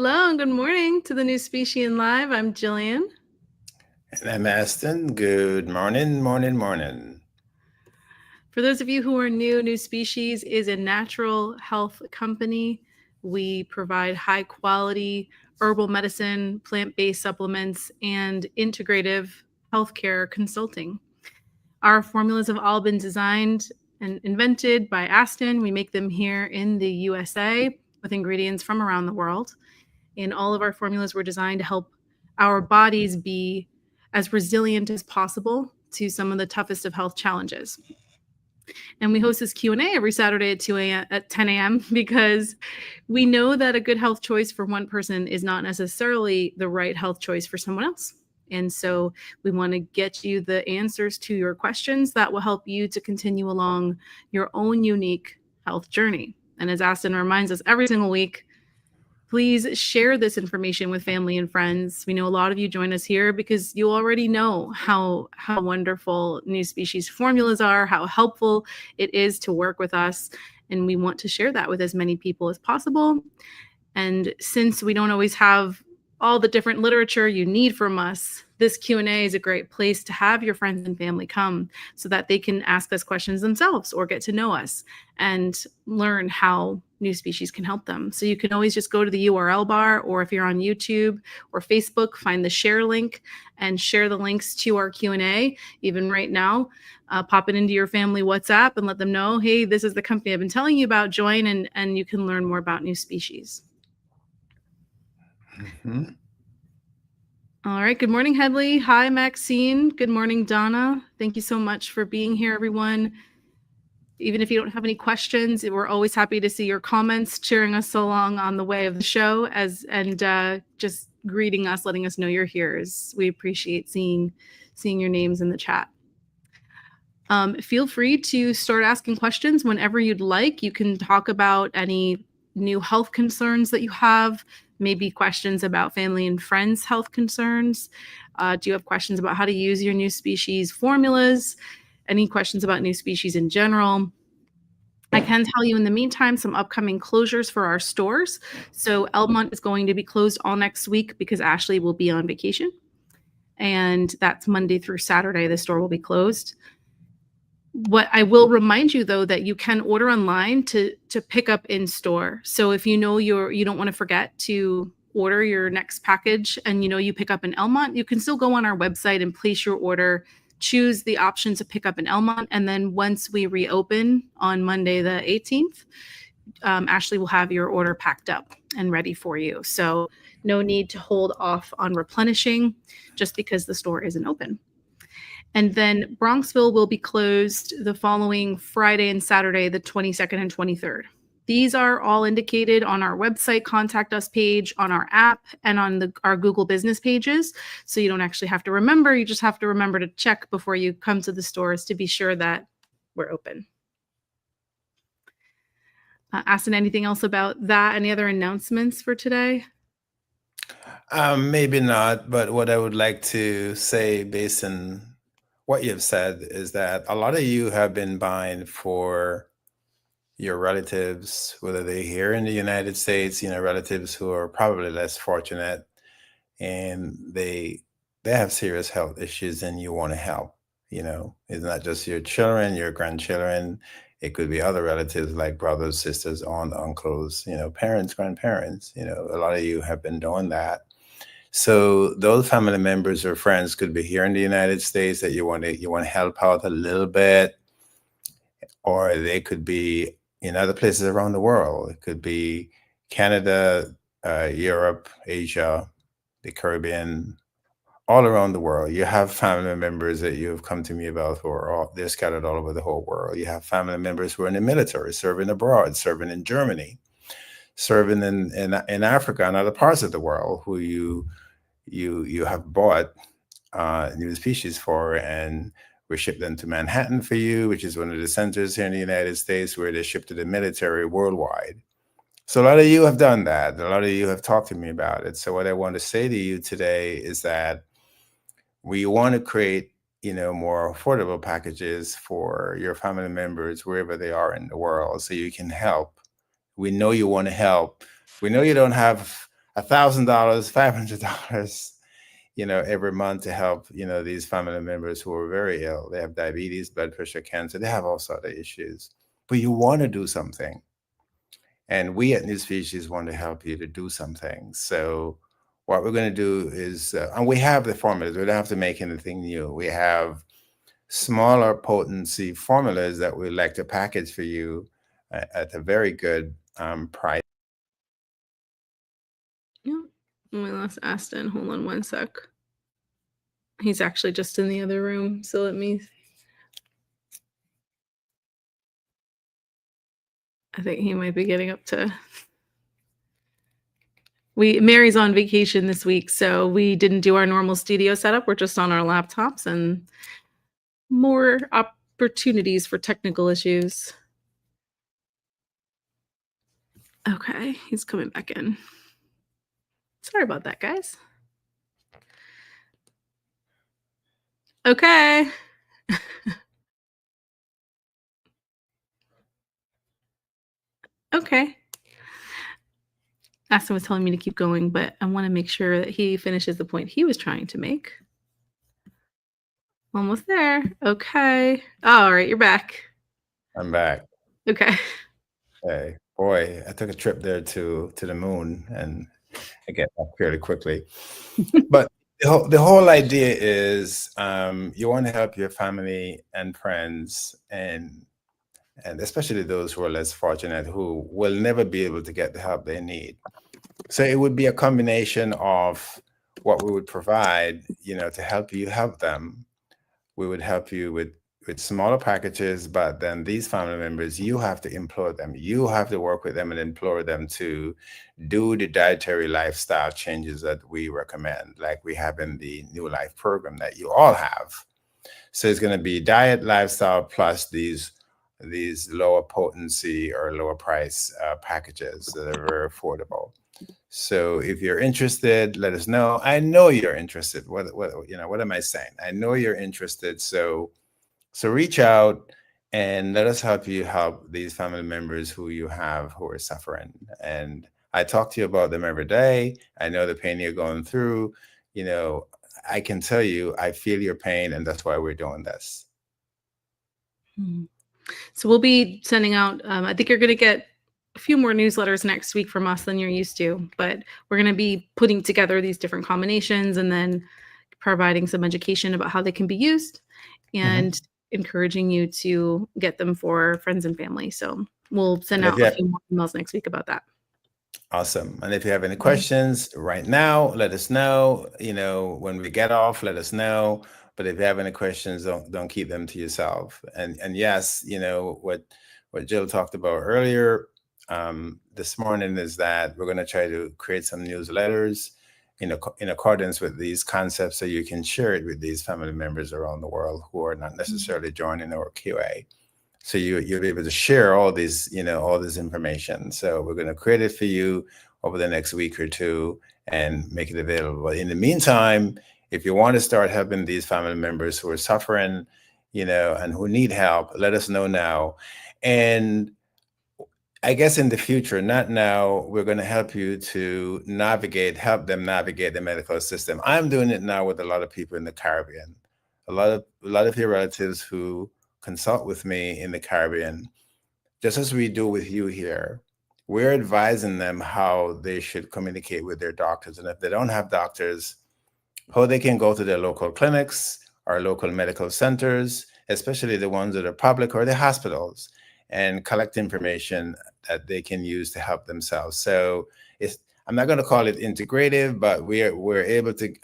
Hello and good morning to the NuSpecian Live. I'm Jillian. And I'm Aston. Good morning, morning. For those of you who are new, NuSpecies is a natural health company. We provide high quality herbal medicine, plant based supplements, and integrative healthcare consulting. Our formulas have all been designed and invented by Aston. We make them here in the USA with ingredients from around the world. And all of our formulas were designed to help our bodies be as resilient as possible to some of the toughest of health challenges. And we host this Q&A every Saturday at 10 a.m. because we know that a good health choice for one person is not necessarily the right health choice for someone else. And so we want to get you the answers to your questions that will help you to continue along your own unique health journey. And as Aston reminds us every single week, please share this information with family and friends. We know a lot of you join us here because you already know how wonderful NuSpecies formulas are, how helpful it is to work with us, and we want to share that with as many people as possible. And since we don't always have all the different literature you need from us, this Q&A is a great place to have your friends and family come so that they can ask us questions themselves or get to know us and learn how NuSpecies can help them. So you can always just go to the URL bar, or if you're on YouTube or Facebook, find the share link and share the links to our Q&A. Even right now, pop it into your family WhatsApp and let them know, hey, this is the company I've been telling you about. Join and you can learn more about NuSpecies. Mm-hmm. All right. Good morning, Headley. Hi, Maxine. Good morning, Donna. Thank you so much for being here, everyone. Even if you don't have any questions, we're always happy to see your comments, cheering us along on the way of the show, and just greeting us, letting us know you're here. We appreciate seeing your names in the chat. Feel free to start asking questions whenever you'd like. You can talk about any new health concerns that you have, maybe questions about family and friends' health concerns. Do you have questions about how to use your NuSpecies formulas? Any questions about NuSpecies in general? I can tell you in the meantime some upcoming closures for our stores. So Elmont is going to be closed all next week because Ashley will be on vacation. And that's Monday through Saturday, the store will be closed. What I will remind you, though, that you can order online to pick up in store. So if you know you don't want to forget to order your next package and you pick up in Elmont, you can still go on our website and place your order, choose the option to pick up in Elmont, and then once we reopen on Monday the 18th, Ashley will have your order packed up and ready for you. So no need to hold off on replenishing just because the store isn't open. And then Bronxville will be closed the following Friday and Saturday, the 22nd and 23rd. These are all indicated on our website, contact us page, on our app, and on our Google business pages. So you don't actually have to remember. You just have to remember to check before you come to the stores to be sure that we're open. Aston, anything else about that? Any other announcements for today? Maybe not, but what I would like to say based on what you've said is that a lot of you have been buying for your relatives, whether they're here in the United States, relatives who are probably less fortunate and they have serious health issues and you want to help. It's not just your children, your grandchildren. It could be other relatives like brothers, sisters, aunts, uncles, parents, grandparents. A lot of you have been doing that. So those family members or friends could be here in the United States that you want to help out a little bit, or they could be in other places around the world. It could be Canada, Europe, Asia, the Caribbean, all around the world. You have family members that you've come to me about who are they're scattered all over the whole world. You have family members who are in the military, serving abroad, serving in Germany, serving in Africa and other parts of the world, who you have bought NuSpecies for, and we ship them to Manhattan for you, which is one of the centers here in the United States where they ship to the military worldwide. So a lot of you have done that. A lot of you have talked to me about it. So what I want to say to you today is that we want to create, more affordable packages for your family members wherever they are in the world so you can help. We know you want to help. We know you don't have $1,000, $500, every month to help, these family members who are very ill. They have diabetes, blood pressure, cancer. They have all sorts of issues. But you want to do something. And we at NuSpecies want to help you to do something. So what we're going to do is, and we have the formulas. We don't have to make anything new. We have smaller potency formulas that we like to package for you at a very good price. Yeah. We lost Aston. Hold on one sec. He's actually just in the other room. So let me. I think he might be getting up to. Mary's on vacation this week, so we didn't do our normal studio setup. We're just on our laptops and more opportunities for technical issues. Okay, he's coming back in. Sorry about that, guys. Okay. Okay. Aston was telling me to keep going, but I want to make sure that he finishes the point he was trying to make. Almost there. Okay. All right, you're back. I'm back. Okay. Hey, boy, I took a trip there to the moon, and I get back fairly quickly. But the whole idea is you want to help your family and friends, and especially those who are less fortunate, who will never be able to get the help they need. So it would be a combination of what we would provide, to help you help them. We would help you with smaller packages, but then these family members, you have to implore them. You have to work with them and implore them to do the dietary lifestyle changes that we recommend, like we have in the New Life program that you all have. So it's going to be diet, lifestyle, plus these lower potency or lower price packages that are very affordable. So if you're interested, let us know. I know you're interested. What am I saying? I know you're interested. So reach out and let us help you help these family members who you have who are suffering. And I talk to you about them every day. I know the pain you're going through. I can tell you, I feel your pain, and that's why we're doing this. So we'll be sending out, I think you're going to get a few more newsletters next week from us than you're used to, but we're going to be putting together these different combinations and then providing some education about how they can be used and encouraging you to get them for friends and family. So we'll send out a few more emails next week about that. Awesome. And if you have any questions right now, let us know. When we get off, let us know. But if you have any questions, don't keep them to yourself. And yes, what Jill talked about earlier this morning is that we're going to try to create some newsletters in accordance with these concepts, so you can share it with these family members around the world who are not necessarily joining our QA. So you'll be able to share all this information. So we're going to create it for you over the next week or two and make it available. In the meantime, if you want to start helping these family members who are suffering, and who need help, let us know now. And I guess in the future, not now, we're going to help you to help them navigate the medical system. I'm doing it now with a lot of people in the Caribbean. A lot of your relatives who consult with me in the Caribbean, just as we do with you here, we're advising them how they should communicate with their doctors. And if they don't have doctors, how they can go to their local clinics or local medical centers, especially the ones that are public, or the hospitals, and collect information that they can use to help themselves. So I'm not going to call it integrative, but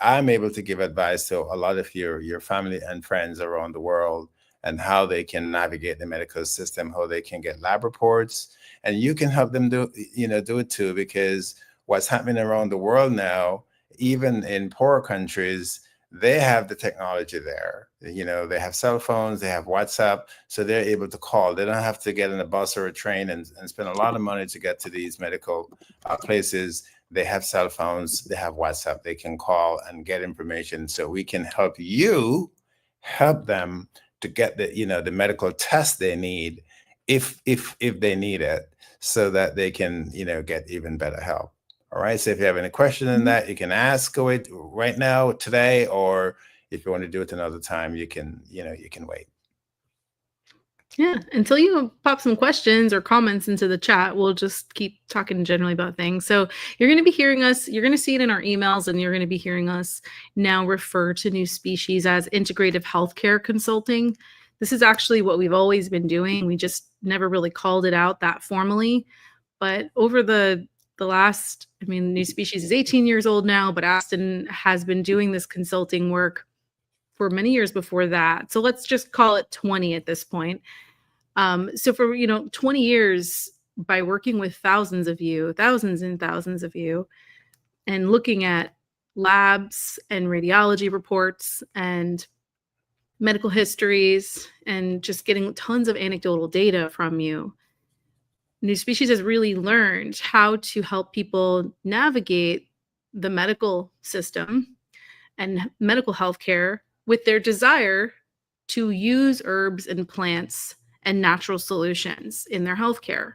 I'm able to give advice to a lot of your family and friends around the world, and how they can navigate the medical system, how they can get lab reports, and you can help them do it too, because what's happening around the world now, even in poor countries, they have the technology there. They have cell phones, they have WhatsApp, so they're able to call. They don't have to get in a bus or a train and spend a lot of money to get to these medical places. They have cell phones, they have WhatsApp, they can call and get information. So we can help them to get the medical test they need, if they need it, so that they can get even better help. All right. So if you have any question in that, you can ask it right now, today, or if you want to do it another time, you can wait. Yeah, until you pop some questions or comments into the chat, we'll just keep talking generally about things. So you're going to be hearing us, you're going to see it in our emails, and you're going to be hearing us now refer to NuSpecies as integrative healthcare consulting. This is actually what we've always been doing. We just never really called it out that formally. But over the last, I mean, NuSpecies is 18 years old now, but Aston has been doing this consulting work for many years before that. So let's just call it 20 at this point. So for 20 years, by working with thousands and thousands of you, and looking at labs and radiology reports and medical histories and just getting tons of anecdotal data from you, NuSpecies has really learned how to help people navigate the medical system and medical healthcare with their desire to use herbs and plants and natural solutions in their healthcare.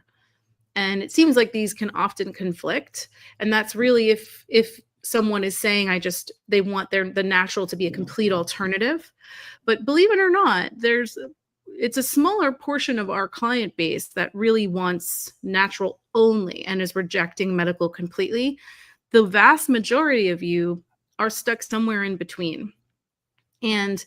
And it seems like these can often conflict. And that's really if someone is saying they want the natural to be a complete alternative. But believe it or not, it's a smaller portion of our client base that really wants natural only and is rejecting medical completely. The vast majority of you are stuck somewhere in between. And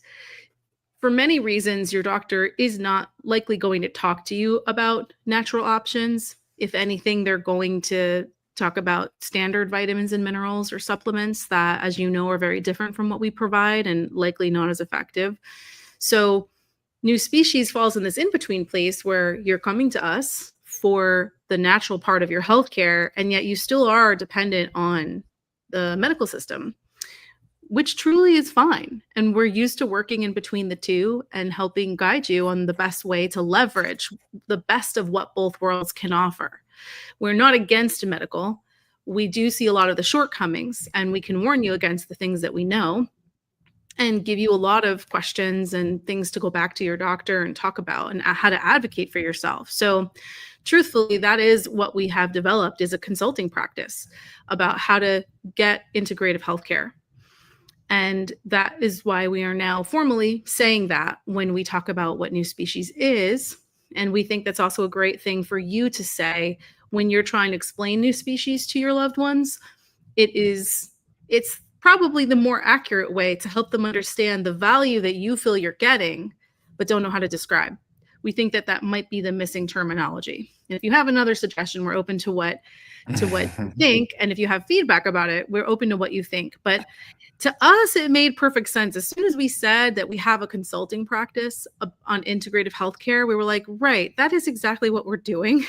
for many reasons, your doctor is not likely going to talk to you about natural options. If anything, they're going to talk about standard vitamins and minerals or supplements that, as you know, are very different from what we provide and likely not as effective. So NuSpecies falls in this in-between place where you're coming to us for the natural part of your healthcare, and yet you still are dependent on the medical system, which truly is fine. And we're used to working in between the two and helping guide you on the best way to leverage the best of what both worlds can offer. We're not against medical. We do see a lot of the shortcomings, and we can warn you against the things that we know and give you a lot of questions and things to go back to your doctor and talk about and how to advocate for yourself. So truthfully, that is what we have developed, is a consulting practice about how to get integrative healthcare. And that is why we are now formally saying that when we talk about what NuSpecies is. And we think that's also a great thing for you to say when you're trying to explain NuSpecies to your loved ones. It's probably the more accurate way to help them understand the value that you feel you're getting, but don't know how to describe. We think that might be the missing terminology. And if you have another suggestion, we're open to what you think. And if you have feedback about it, we're open to what you think. But to us, it made perfect sense. As soon as we said that we have a consulting practice on integrative healthcare, we were like, right, that is exactly what we're doing.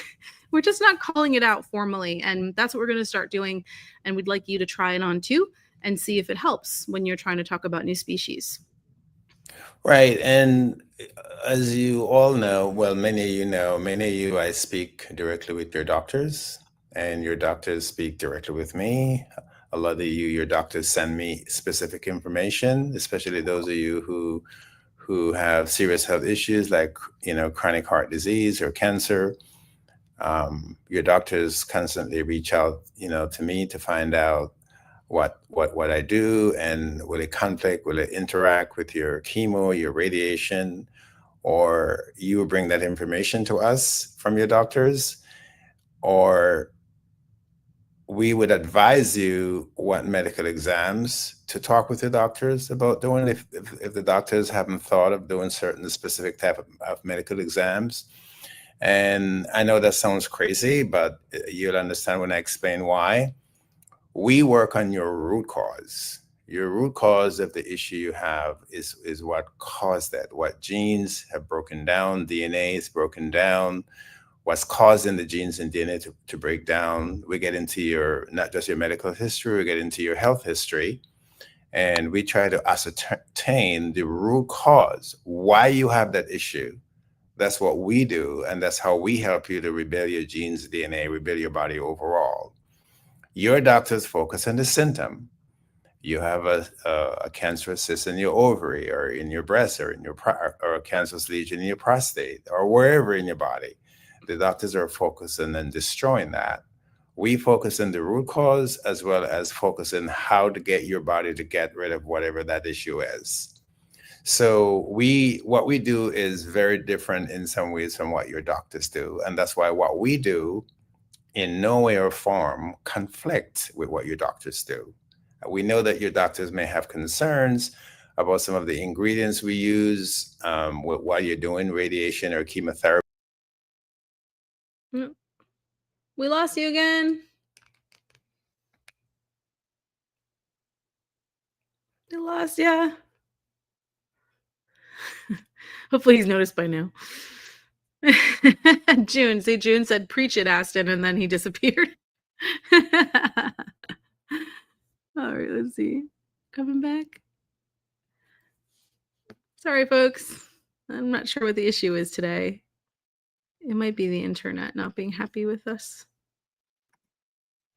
We're just not calling it out formally. And that's what we're going to start doing. And we'd like you to try it on too and see if it helps when you're trying to talk about NuSpecies. Right. And as you all know, well, many of you, I speak directly with your doctors, and your doctors speak directly with me. A lot of you, your doctors send me specific information, especially those of you who have serious health issues like, chronic heart disease or cancer. Your doctors constantly reach out, to me to find out what I do, and will it conflict, will it interact with your chemo, your radiation, or you bring that information to us from your doctors, or we would advise you what medical exams to talk with your doctors about doing if the doctors haven't thought of doing certain specific type of medical exams. And I know that sounds crazy, but you'll understand when I explain why. We work on your root cause. Your root cause of the issue you have is what caused that. What genes have broken down, DNA is broken down, what's causing the genes and DNA to break down. We get into not just your medical history, we get into your health history, and we try to ascertain the root cause, why you have that issue. That's what we do, and that's how we help you to rebuild your genes, DNA, rebuild your body overall. Your doctors focus on the symptom. You have a cancerous cyst in your ovary, or in your breast, or or a cancerous lesion in your prostate, or wherever in your body. The doctors are focusing on destroying that. We focus on the root cause as well as focus on how to get your body to get rid of whatever that issue is. So what we do is very different in some ways from what your doctors do. And that's why what we do in no way or form conflict with what your doctors do. We know that your doctors may have concerns about some of the ingredients we use while you're doing radiation or chemotherapy. We lost you again. We lost ya. Hopefully he's noticed by now. June said, "Preach it, Aston," and then he disappeared. All right, let's see. Coming back. Sorry, folks. I'm not sure what the issue is today. It might be the internet not being happy with us.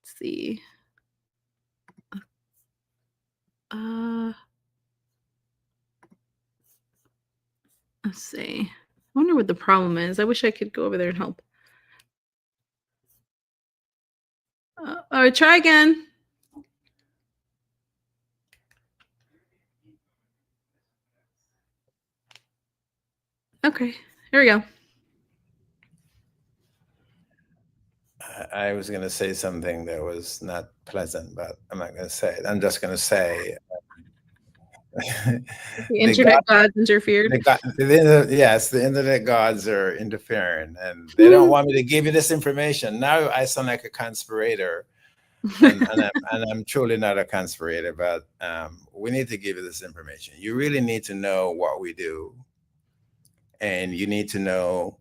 Let's see. Let's see. I wonder what the problem is. I wish I could go over there and help. All right, try again. Okay, here we go. I was going to say something that was not pleasant, but I'm not going to say it. I'm just going to say the internet gods interfered. Yes, the internet gods are interfering, and they don't want me to give you this information. Now I sound like a conspirator, and I'm truly not a conspirator, but we need to give you this information. You really need to know what we do, and you need to know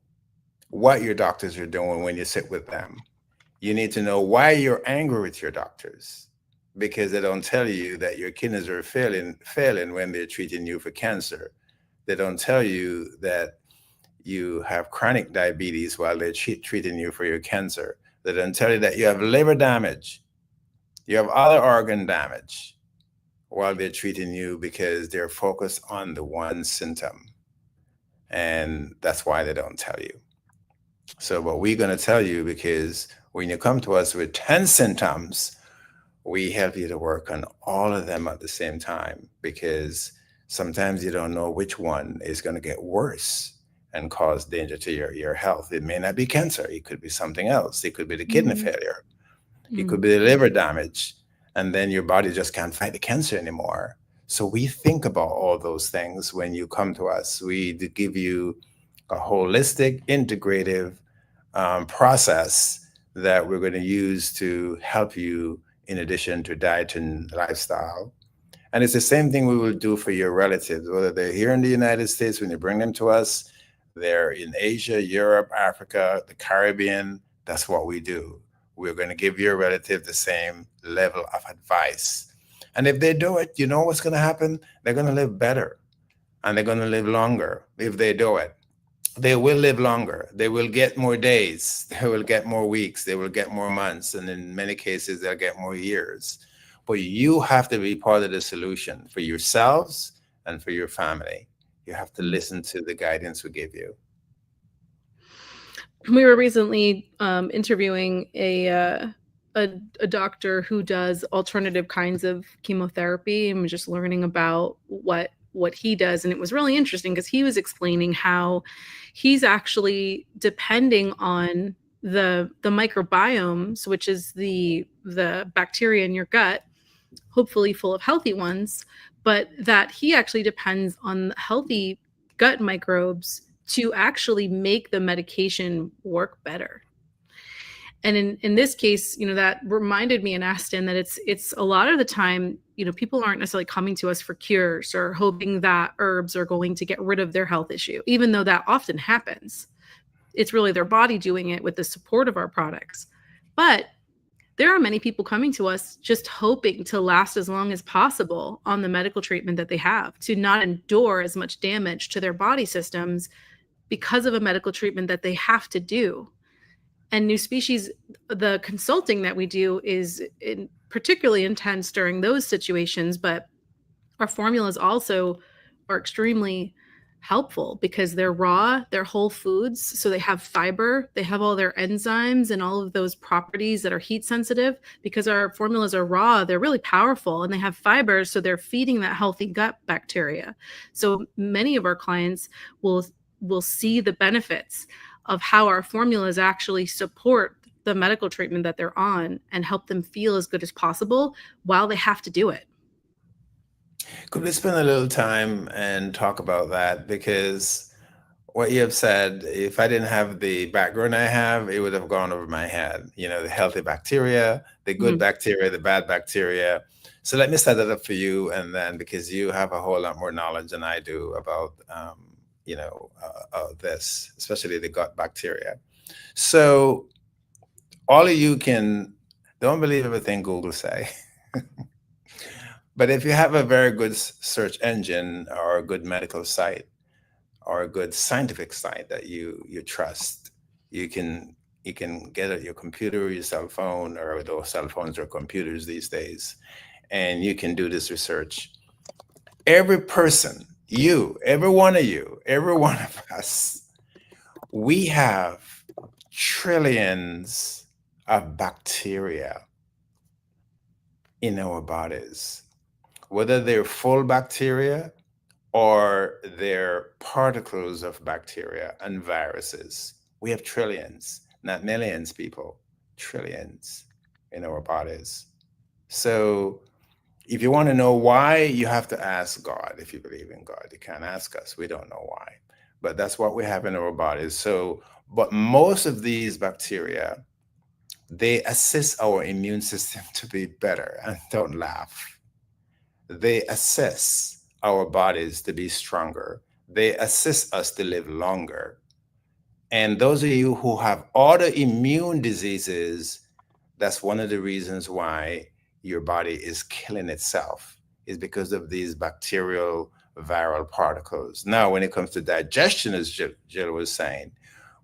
what your doctors are doing when you sit with them. You need to know why you're angry with your doctors, because they don't tell you that your kidneys are failing when they're treating you for cancer. They don't tell you that you have chronic diabetes while they're treating you for your cancer. They don't tell you that you have liver damage, you have other organ damage while they're treating you, because they're focused on the one symptom. And that's why they don't tell you. So what we're going to tell you, because when you come to us with 10 symptoms, we help you to work on all of them at the same time, because sometimes you don't know which one is going to get worse and cause danger to your health. It may not be cancer. It could be something else. It could be the kidney failure. It could be the liver damage. And then your body just can't fight the cancer anymore. So we think about all those things when you come to us. We give you a holistic, integrative process that we're going to use to help you in addition to diet and lifestyle. And it's the same thing we will do for your relatives, whether they're here in the United States when you bring them to us, they're in Asia, Europe, Africa, the Caribbean. That's what we do. We're going to give your relative the same level of advice. And if they do it, you know what's going to happen? They're going to live better, and they're going to live longer if they do it. They will live longer. They will get more days. They will get more weeks. They will get more months. And in many cases, they'll get more years. But you have to be part of the solution for yourselves and for your family. You have to listen to the guidance we give you. We were recently interviewing a doctor who does alternative kinds of chemotherapy, and we're just learning about what he does. And it was really interesting because he was explaining how he's actually depending on the microbiomes, which is the bacteria in your gut, hopefully full of healthy ones, but that he actually depends on healthy gut microbes to actually make the medication work better. And in this case, that reminded me in Aston that it's a lot of the time, people aren't necessarily coming to us for cures or hoping that herbs are going to get rid of their health issue, even though that often happens. It's really their body doing it with the support of our products. But there are many people coming to us just hoping to last as long as possible on the medical treatment that they have, to not endure as much damage to their body systems because of a medical treatment that they have to do. And NuSpecies, the consulting that we do is particularly intense during those situations, but our formulas also are extremely helpful because they're raw, they're whole foods, so they have fiber, they have all their enzymes and all of those properties that are heat sensitive. Because our formulas are raw, they're really powerful, and they have fiber, so they're feeding that healthy gut bacteria. So many of our clients will see the benefits of how our formulas actually support the medical treatment that they're on and help them feel as good as possible while they have to do it. Could we spend a little time and talk about that? Because what you have said, if I didn't have the background I have, it would have gone over my head. You know, the healthy bacteria, the good Mhm. bacteria, the bad bacteria. So let me set that up for you. And then because you have a whole lot more knowledge than I do about, this, especially the gut bacteria. So all of you can, don't believe everything Google say. But if you have a very good search engine or a good medical site or a good scientific site that you trust, you can get at your computer, your cell phone, or those cell phones or computers these days, and you can do this research. Every person, you, every one of you, every one of us, we have trillions of bacteria in our bodies, whether they're full bacteria or they're particles of bacteria and viruses. We have trillions, not millions, people, trillions in our bodies. So if you want to know why, you have to ask God. If you believe in God, you can't ask us. We don't know why. But that's what we have in our bodies. So, but most of these bacteria, they assist our immune system to be better. And don't laugh. They assist our bodies to be stronger. They assist us to live longer. And those of you who have autoimmune diseases, that's one of the reasons why your body is killing itself, is because of these bacterial viral particles. Now, when it comes to digestion, as Jill was saying,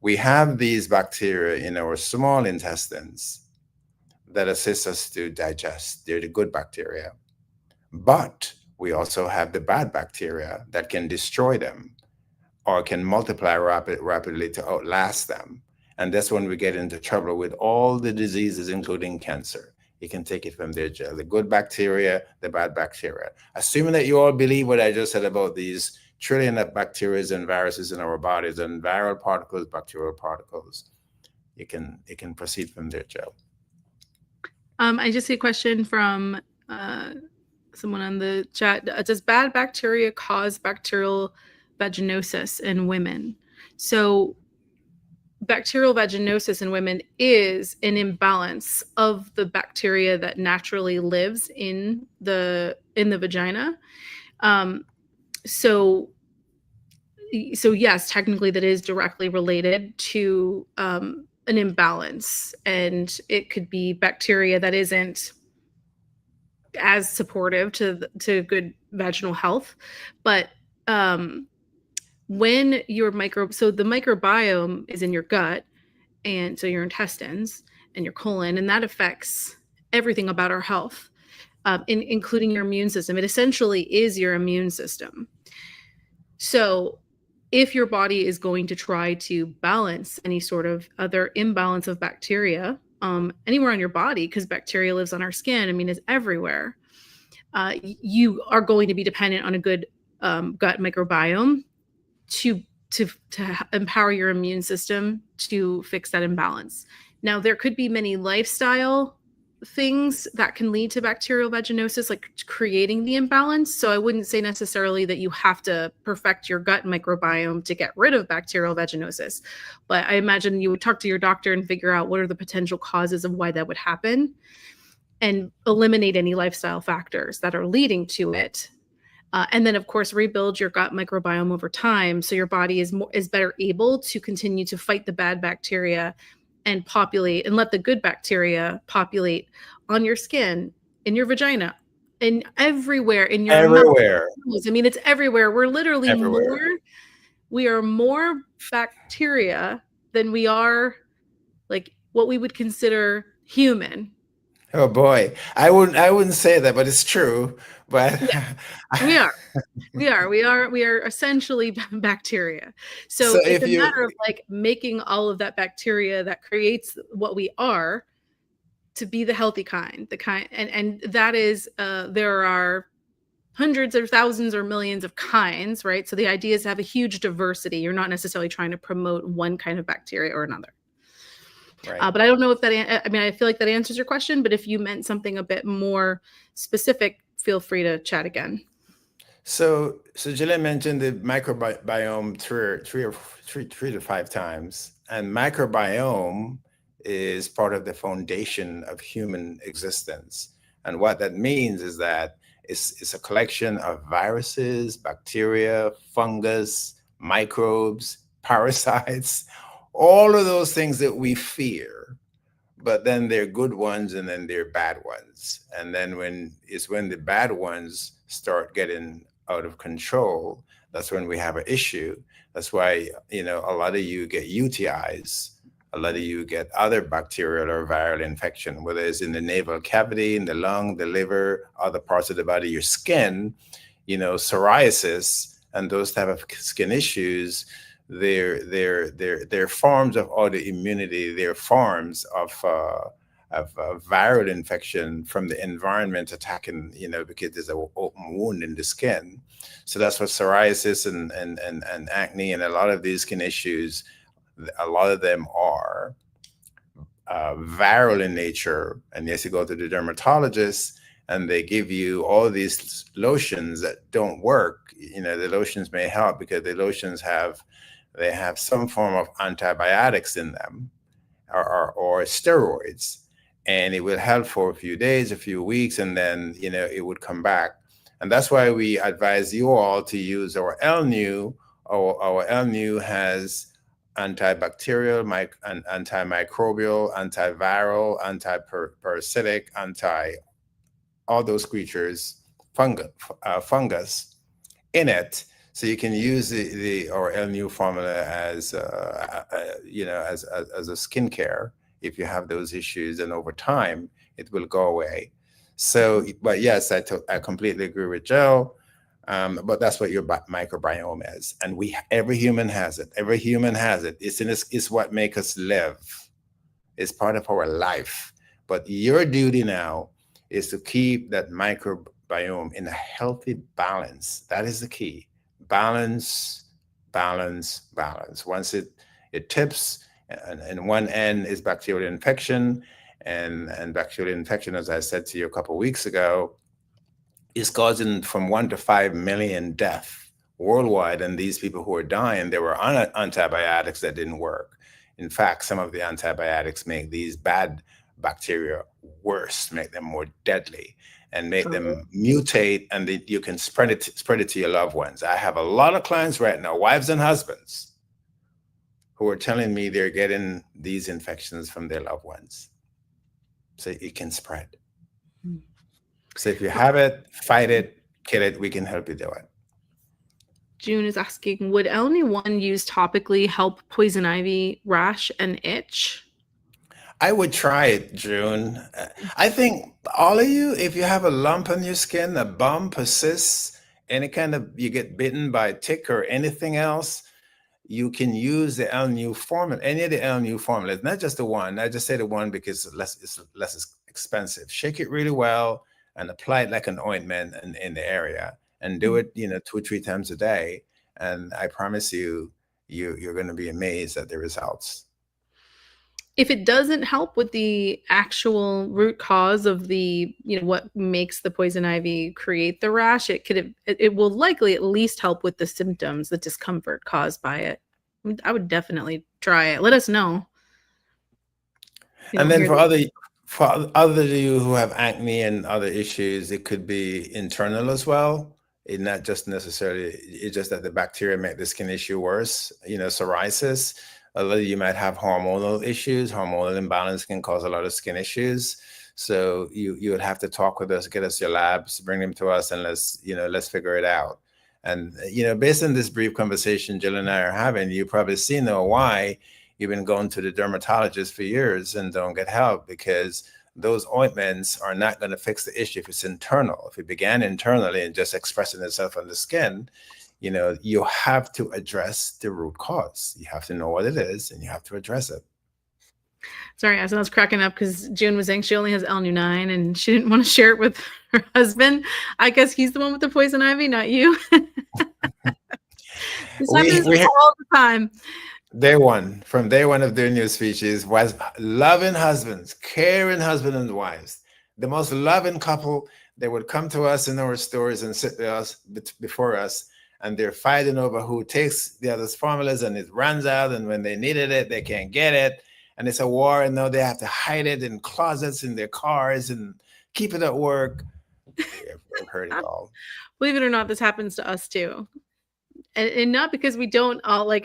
we have these bacteria in our small intestines that assist us to digest. They're the good bacteria. But we also have the bad bacteria that can destroy them or can multiply rapidly to outlast them. And that's when we get into trouble with all the diseases, including cancer. You can take it from there, Jill. The good bacteria, the bad bacteria. Assuming that you all believe what I just said about these trillion of bacteria and viruses in our bodies and viral particles, bacterial particles, you can proceed from there, Jill. I just see a question from someone on the chat. Does bad bacteria cause bacterial vaginosis in women? So bacterial vaginosis in women is an imbalance of the bacteria that naturally lives in the vagina. So yes, technically that is directly related to an imbalance, and it could be bacteria that isn't as supportive to good vaginal health. But when your the microbiome is in your gut, and so your intestines and your colon, and that affects everything about our health, including your immune system. It essentially is your immune system. So if your body is going to try to balance any sort of other imbalance of bacteria anywhere on your body, because bacteria lives on our skin, I mean, it's everywhere, you are going to be dependent on a good gut microbiome to empower your immune system to fix that imbalance. Now, there could be many lifestyle things that can lead to bacterial vaginosis, like creating the imbalance. So I wouldn't say necessarily that you have to perfect your gut microbiome to get rid of bacterial vaginosis, but I imagine you would talk to your doctor and figure out what are the potential causes of why that would happen and eliminate any lifestyle factors that are leading to it. And then, of course, rebuild your gut microbiome over time, so your body is better able to continue to fight the bad bacteria and populate and let the good bacteria populate on your skin, in your vagina, and everywhere in your mouth. Everywhere, I mean, it's everywhere. everywhere. We are more bacteria than we are like what we would consider human. Oh boy, I wouldn't say that, but it's true. But Yeah, we are. We are essentially bacteria. so So it's if a you, matter of like making all of that bacteria that creates what we are to be the healthy kind, the kind, and that is there are hundreds or thousands or millions of kinds, right? So the idea is to have a huge diversity. You're not necessarily trying to promote one kind of bacteria or another. right. But I don't know if that, I mean, I feel like that answers your question, but if you meant something a bit more specific, feel free to chat again. So Gillian mentioned the microbiome three to five times, and microbiome is part of the foundation of human existence. And what that means is that it's a collection of viruses, bacteria, fungus, microbes, parasites, all of those things that we fear, but then they're good ones and then they're bad ones. And then when the bad ones start getting out of control, that's when we have an issue. That's why, a lot of you get UTIs, a lot of you get other bacterial or viral infection, whether it's in the nasal cavity, in the lung, the liver, other parts of the body, your skin, psoriasis and those type of skin issues. They're forms of autoimmunity. They're forms of viral infection from the environment attacking, because there's an open wound in the skin. So that's what psoriasis and acne and a lot of these skin issues, a lot of them are viral in nature. And yes, you go to the dermatologist and they give you all these lotions that don't work. The lotions may help because the lotions have some form of antibiotics in them, or steroids, and it will help for a few days, a few weeks, and then it would come back. And that's why we advise you all to use our LNU. Our LNU has antibacterial, antimicrobial, antiviral, antiparasitic, anti all those creatures, fungus in it. So you can use the or LNU formula as as a skincare if you have those issues, and over time it will go away. So, but yes, I completely agree with Joe. But that's what your microbiome is, and every human has it. Every human has it. It's what makes us live. It's part of our life. But your duty now is to keep that microbiome in a healthy balance. That is the key. Balance, balance, balance. Once it tips, and one end is bacterial infection, and bacterial infection, as I said to you a couple of weeks ago, is causing from 1 to 5 million deaths worldwide. And these people who are dying, they were on antibiotics that didn't work. In fact, some of the antibiotics make these bad bacteria worse, make them more deadly, and make them mutate, and you can spread it to your loved ones. I have a lot of clients right now, wives and husbands, who are telling me they're getting these infections from their loved ones. So it can spread. So if you have it, fight it, kill it, we can help you do it. June is asking, would LNU1 used topically help poison ivy rash and itch? I would try it, June. I think all of you, if you have a lump on your skin, a bump, a cyst, any kind of, you get bitten by a tick or anything else, you can use the LNU formula, any of the LNU formulas, not just the one. I just say the one because it's less expensive. Shake it really well and apply it like an ointment in the area, and do it, 2 or 3 times a day. And I promise you, you're going to be amazed at the results. If it doesn't help with the actual root cause of the, what makes the poison ivy create the rash, it will likely at least help with the symptoms, the discomfort caused by it. I would definitely try it. Let us know. And then for other you who have acne and other issues, it could be internal as well. It not just necessarily, it's just that the bacteria make the skin issue worse. Psoriasis. A lot of you might have hormonal issues. Hormonal imbalance can cause a lot of skin issues. So you would have to talk with us, get us your labs, bring them to us, and let's figure it out. And based on this brief conversation Jill and I are having, you probably see now why you've been going to the dermatologist for years and don't get help, because those ointments are not going to fix the issue if it's internal. If it began internally and just expressing itself on the skin, you have to address the root cause. You have to know what it is and you have to address it. Sorry, I was cracking up because June was saying she only has L-9 and she didn't want to share it with her husband. I guess he's the one with the poison ivy, not you. This happens all the time. From day one of doing NuSpecies, was loving husbands, caring husbands and wives, the most loving couple. They would come to us in our stores and sit with us before us, and they're fighting over who takes the other's formulas, and it runs out, and when they needed it, they can't get it, and it's a war, and now they have to hide it in closets in their cars and keep it at work. I've heard it all. Believe it or not, this happens to us too. And not because we don't all we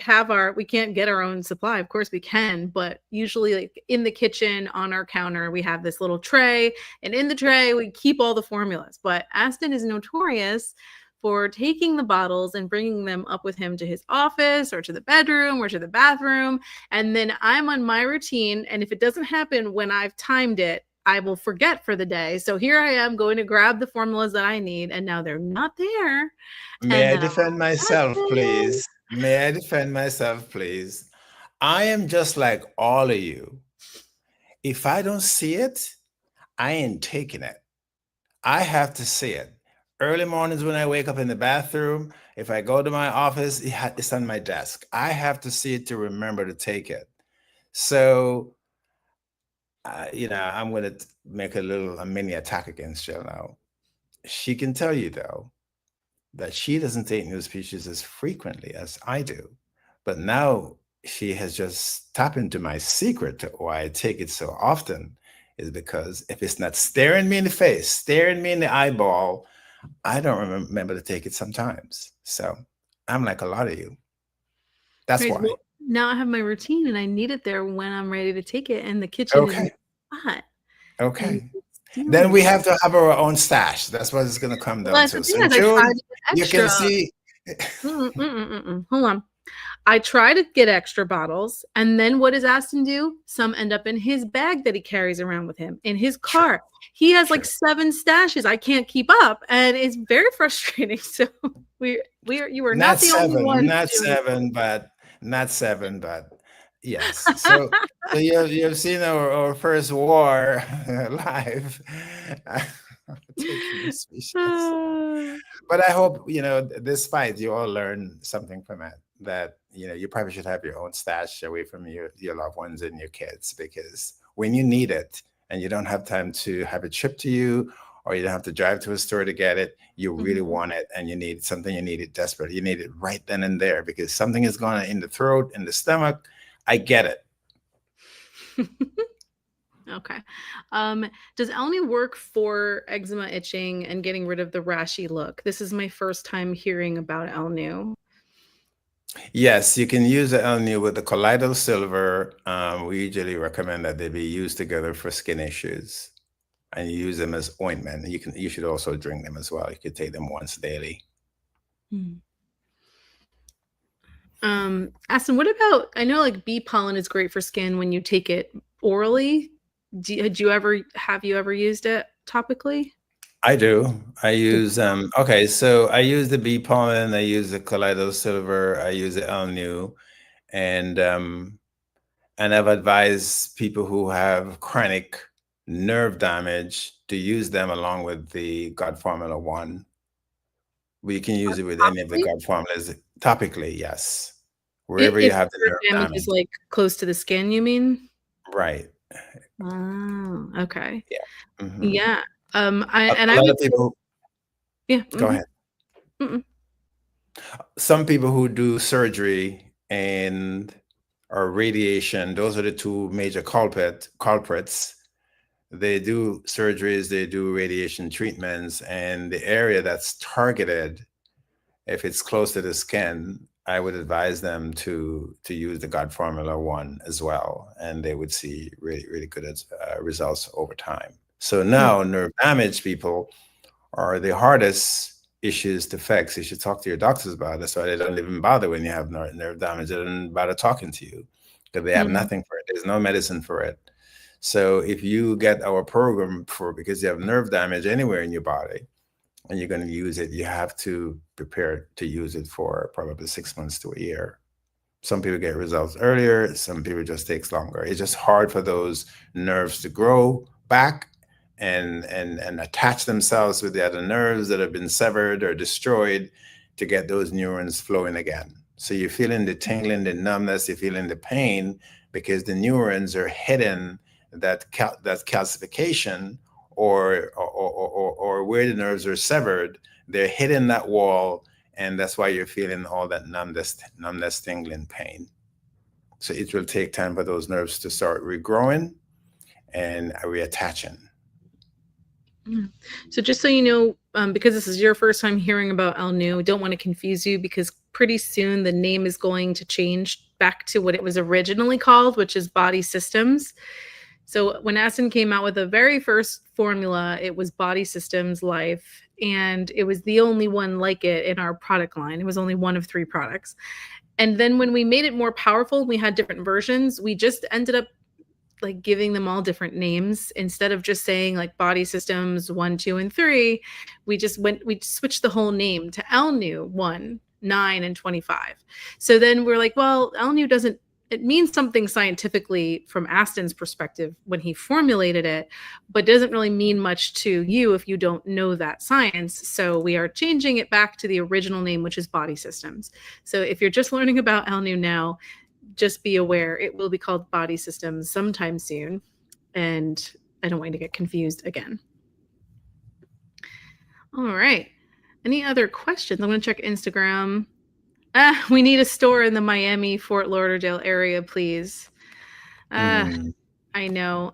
can't get our own supply. Of course we can, but usually like in the kitchen on our counter, we have this little tray, and in the tray we keep all the formulas. But Aston is notorious for taking the bottles and bringing them up with him to his office or to the bedroom or to the bathroom. And then I'm on my routine. And if it doesn't happen when I've timed it, I will forget for the day. So here I am going to grab the formulas that I need, and now they're not there. May I defend myself, please? May I defend myself, please? I am just like all of you. If I don't see it, I ain't taking it. I have to see it. Early mornings when I wake up in the bathroom, if I go to my office, it's on my desk. I have to see it to remember to take it. So, I'm going to make a mini attack against Jill now. She can tell you, though, that she doesn't take NuSpecies as frequently as I do. But now she has just tapped into my secret to why I take it so often, is because if it's not staring me in the face, staring me in the eyeball, I don't remember to take it sometimes. So I'm like a lot of you. That's why. Well, now I have my routine and I need it there when I'm ready to take it, and the kitchen is hot. Okay. Then we have to have our own stash. That's what it's going to come down to. So June, you can see. Hold on. I try to get extra bottles, and then what does Aston do? Some end up in his bag that he carries around with him in his car. Sure. He has like 7 stashes. I can't keep up, and it's very frustrating. So you are not the only one. Not seven, but yes. So you've seen our first war live. Taking species. But I hope this fight you all learn something from it. That you probably should have your own stash away from your loved ones and your kids, because when you need it and you don't have time to have it shipped to you, or you don't have to drive to a store to get it, you really want it, and you need something, you need it desperately. You need it right then and there, because something is going in the throat, in the stomach. I get it. Okay. Does Elnu work for eczema, itching, and getting rid of the rashy look? This is my first time hearing about Elnu. Yes, you can use the Elnu with the colloidal silver. We usually recommend that they be used together for skin issues, and you use them as ointment. You should also drink them as well. You could take them once daily. Aston, what about, I know like bee pollen is great for skin when you take it orally. Have you ever used it topically? I do. I use okay, so I use the bee pollen, I use the colloidal silver, I use the Elnu, and I've advised people who have chronic nerve damage to use them along with the God Formula 1. We can use it with any of the God formulas topically, yes. Wherever you have the nerve damage is like close to the skin, you mean? Right. Oh, okay. Yeah. Yeah. A lot of people. Yeah. Go ahead. Some people who do surgery or radiation, those are the 2 major culprits. They do surgeries, they do radiation treatments, and the area that's targeted, if it's close to the skin, I would advise them to use the God Formula 1 as well, and they would see really, really good results over time. So now nerve damage people are the hardest issues to fix. You should talk to your doctors about it. That's why they don't even bother when you have nerve damage. They don't bother talking to you because they have nothing for it. There's no medicine for it. So if you get our program for because you have nerve damage anywhere in your body and you're going to use it, you have to prepare to use it for probably 6 months to a year. Some people get results earlier, some people just takes longer. It's just hard for those nerves to grow back and attach themselves with the other nerves that have been severed or destroyed to get those neurons flowing again. So you're feeling the tingling, the numbness, you're feeling the pain because the neurons are hitting that calcification or where the nerves are severed, they're hitting that wall, and that's why you're feeling all that numbness, tingling, pain. So it will take time for those nerves to start regrowing and reattaching. So just so you know, because this is your first time hearing about El-Nu, don't want to confuse you because pretty soon the name is going to change back to what it was originally called, which is Body Systems. So when Aston came out with the very first formula, it was Body Systems Life, and it was the only one like it in our product line. It was only one of 3 products. And then when we made it more powerful, we had different versions. We just ended up like giving them all different names instead of just saying like Body Systems 1, 2, and 3. We switched the whole name to El-Nu 1, 9, and 25. So then we're like, well, El-Nu doesn't, it means something scientifically from Aston's perspective when he formulated it, but doesn't really mean much to you if you don't know that science. So we are changing it back to the original name, which is Body Systems. So if you're just learning about El-Nu now, just be aware it will be called Body Systems sometime soon, and I don't want you to get confused again. All right. Any other questions? I'm going to check Instagram. We need a store in the Miami, Fort Lauderdale area, please. I know.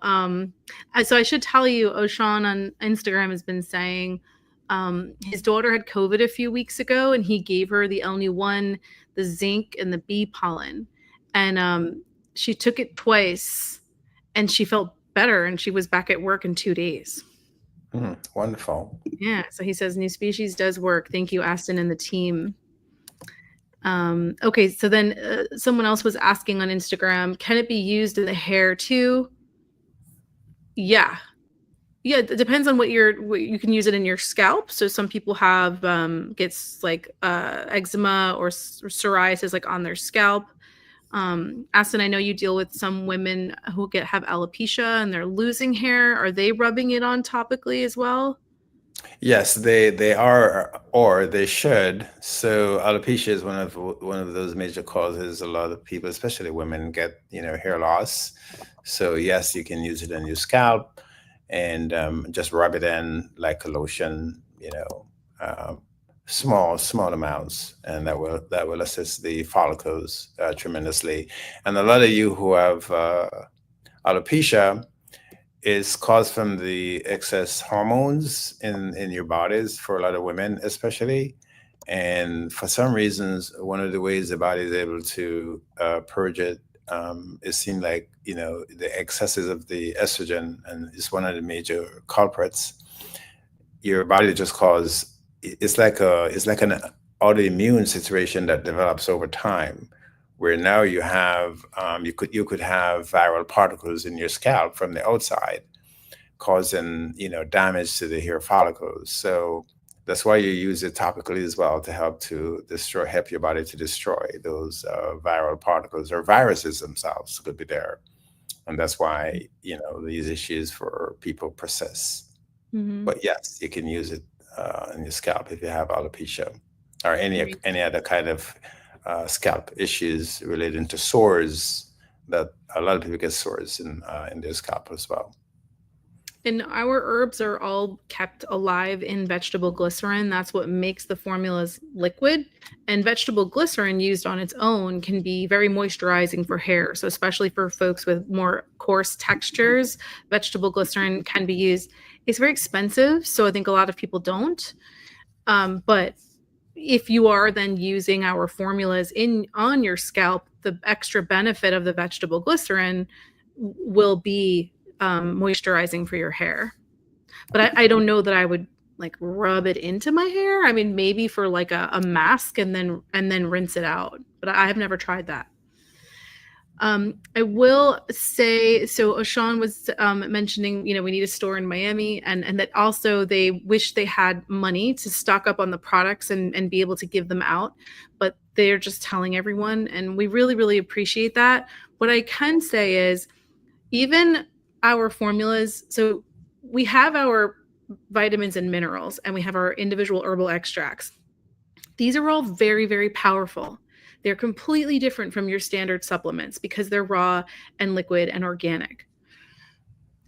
So I should tell you, Oshan on Instagram has been saying his daughter had COVID a few weeks ago, and he gave her the El-Nu 1, the zinc, and the bee pollen. And she took it twice, and she felt better, and she was back at work in 2 days. Wonderful. Yeah. So he says NuSpecies does work. Thank you, Aston and the team. Okay, so then someone else was asking on Instagram, can it be used in the hair too? Yeah, it depends on what you can use it in your scalp. So some people have gets like eczema or psoriasis like on their scalp. Aston, I know you deal with some women who have alopecia and they're losing hair. Are they rubbing it on topically as well? Yes, they are, or they should. So alopecia is one of those major causes. A lot of people, especially women, get hair loss. So yes, you can use it on your scalp and just rub it in like a lotion. Small amounts, and that will assist the follicles tremendously. And a lot of you who have alopecia is caused from the excess hormones in your bodies for a lot of women, especially. And for some reasons, one of the ways the body is able to purge it, it seemed like the excesses of the estrogen, and it's one of the major culprits. Your body just it's like an autoimmune situation that develops over time, where now you have you could have viral particles in your scalp from the outside, causing damage to the hair follicles. So that's why you use it topically as well to help your body to destroy those viral particles, or viruses themselves could be there, and that's why these issues for people persist. Mm-hmm. But yes, you can use it in your scalp if you have alopecia or any other kind of scalp issues relating to sores. That a lot of people get sores in their scalp as well. And our herbs are all kept alive in vegetable glycerin. That's what makes the formulas liquid. And vegetable glycerin used on its own can be very moisturizing for hair. So especially for folks with more coarse textures, vegetable glycerin can be used. It's very expensive, so I think a lot of people don't. But if you are then using our formulas on your scalp, the extra benefit of the vegetable glycerin will be moisturizing for your hair. But I don't know that I would like rub it into my hair. I mean, maybe for like a mask and then rinse it out. But I have never tried that. I will say, so Oshan was mentioning, we need a store in Miami, and that also they wish they had money to stock up on the products and be able to give them out, but they're just telling everyone, and we really, really appreciate that. What I can say is, even our formulas, so we have our vitamins and minerals, and we have our individual herbal extracts. These are all very, very powerful. They're completely different from your standard supplements because they're raw and liquid and organic.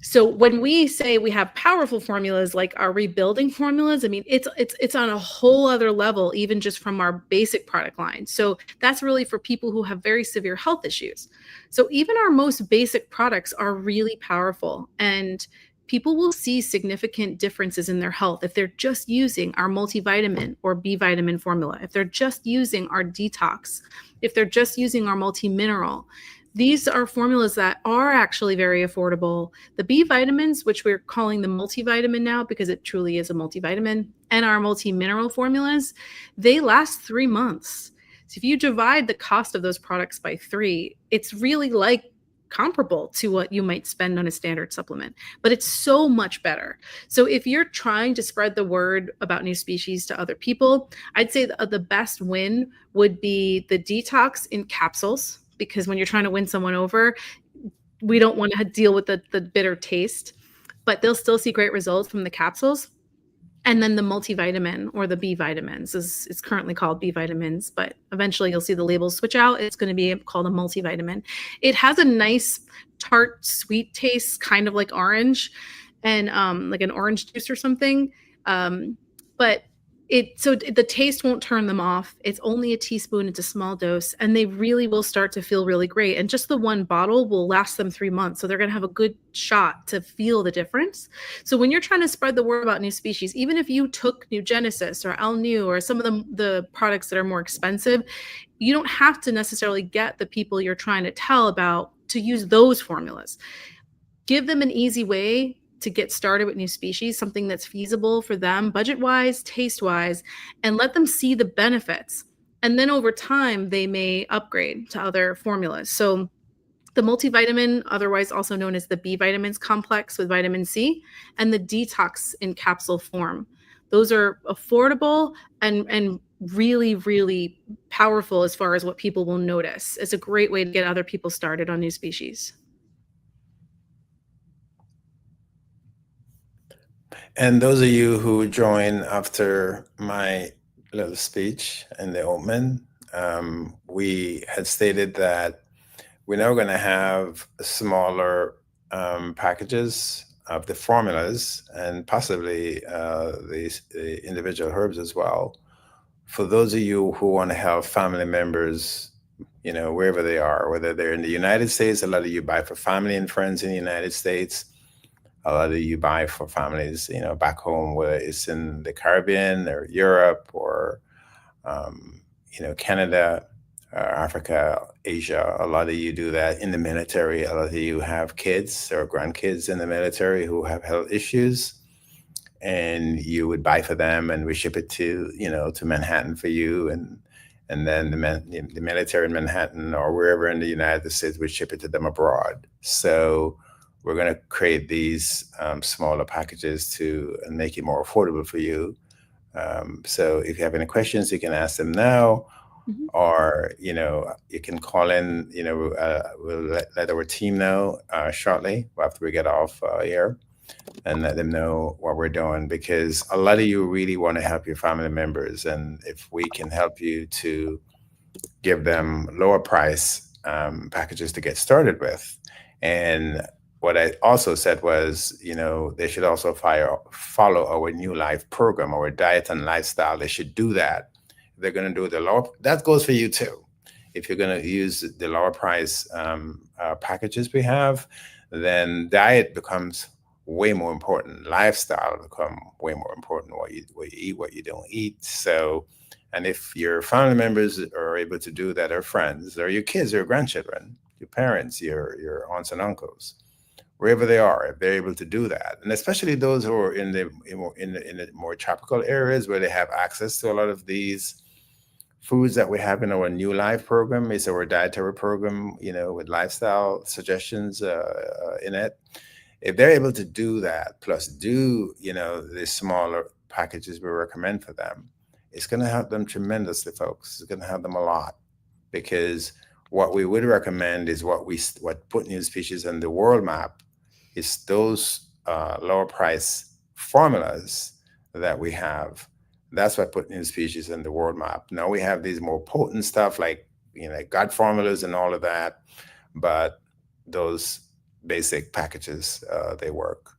So when we say we have powerful formulas like our rebuilding formulas, I mean, it's on a whole other level, even just from our basic product line. So that's really for people who have very severe health issues. So even our most basic products are really powerful, and people will see significant differences in their health if they're just using our multivitamin or B vitamin formula, if they're just using our detox, if they're just using our multi-mineral. These are formulas that are actually very affordable. The B vitamins, which we're calling the multivitamin now because it truly is a multivitamin, and our multi-mineral formulas, they last 3 months. So if you divide the cost of those products by 3, it's really like comparable to what you might spend on a standard supplement, but it's so much better. So if you're trying to spread the word about NuSpecies to other people, I'd say the best win would be the detox in capsules, because when you're trying to win someone over, we don't want to deal with the bitter taste, but they'll still see great results from the capsules. And then the multivitamin, or the B vitamins, is it's currently called B vitamins, but eventually you'll see the labels switch out. It's going to be called a multivitamin. It has a nice tart, sweet taste, kind of like orange, and like an orange juice or something. But the taste won't turn them off. It's only a teaspoon. It's a small dose, and they really will start to feel really great. And just the one bottle will last them 3 months, so they're going to have a good shot to feel the difference. So when you're trying to spread the word about NuSpecies, even if you took New Genesis or Al New or some of the products that are more expensive, you don't have to necessarily get the people you're trying to tell about to use those formulas. Give them an easy way to get started with NuSpecies, something that's feasible for them, budget-wise, taste-wise, and let them see the benefits. And then over time, they may upgrade to other formulas. So the multivitamin, otherwise also known as the B vitamins complex with vitamin C, and the detox in capsule form. Those are affordable and really, really powerful as far as what people will notice. It's a great way to get other people started on NuSpecies. And those of you who join after my little speech in the open, we had stated that we're now going to have smaller packages of the formulas and possibly the individual herbs as well. For those of you who want to have family members, wherever they are, whether they're in the United States, a lot of you buy for family and friends in the United States. A lot of you buy for families, back home, whether it's in the Caribbean or Europe or, Canada, Africa, Asia. A lot of you do that in the military. A lot of you have kids or grandkids in the military who have health issues, and you would buy for them, and we ship it to Manhattan for you, and then the military in Manhattan or wherever in the United States would ship it to them abroad. So we're going to create these smaller packages to make it more affordable for you. So if you have any questions, you can ask them now, or you can call in. We'll let our team know shortly after we get off air, and let them know what we're doing, because a lot of you really want to help your family members, and if we can help you to give them lower price packages to get started with. And what I also said was, they should also follow our New Life program, our diet and lifestyle. They should do that. They're going to do the lower, that goes for you too. If you're going to use the lower price packages we have, then diet becomes way more important. Lifestyle become way more important. What you eat, what you don't eat. So, and if your family members are able to do that, or friends, or your kids, or grandchildren, your parents, your aunts and uncles, wherever they are, if they're able to do that, and especially those who are in the more tropical areas where they have access to a lot of these foods that we have in our New Life program. It's our dietary program, with lifestyle suggestions in it. If they're able to do that, plus do, the smaller packages we recommend for them, it's going to help them tremendously, folks. It's going to help them a lot, because what we would recommend is what put NuSpecies on the world map is those lower price formulas that we have. That's what put NuSpecies in the world map. Now we have these more potent stuff like gut formulas and all of that, but those basic packages, they work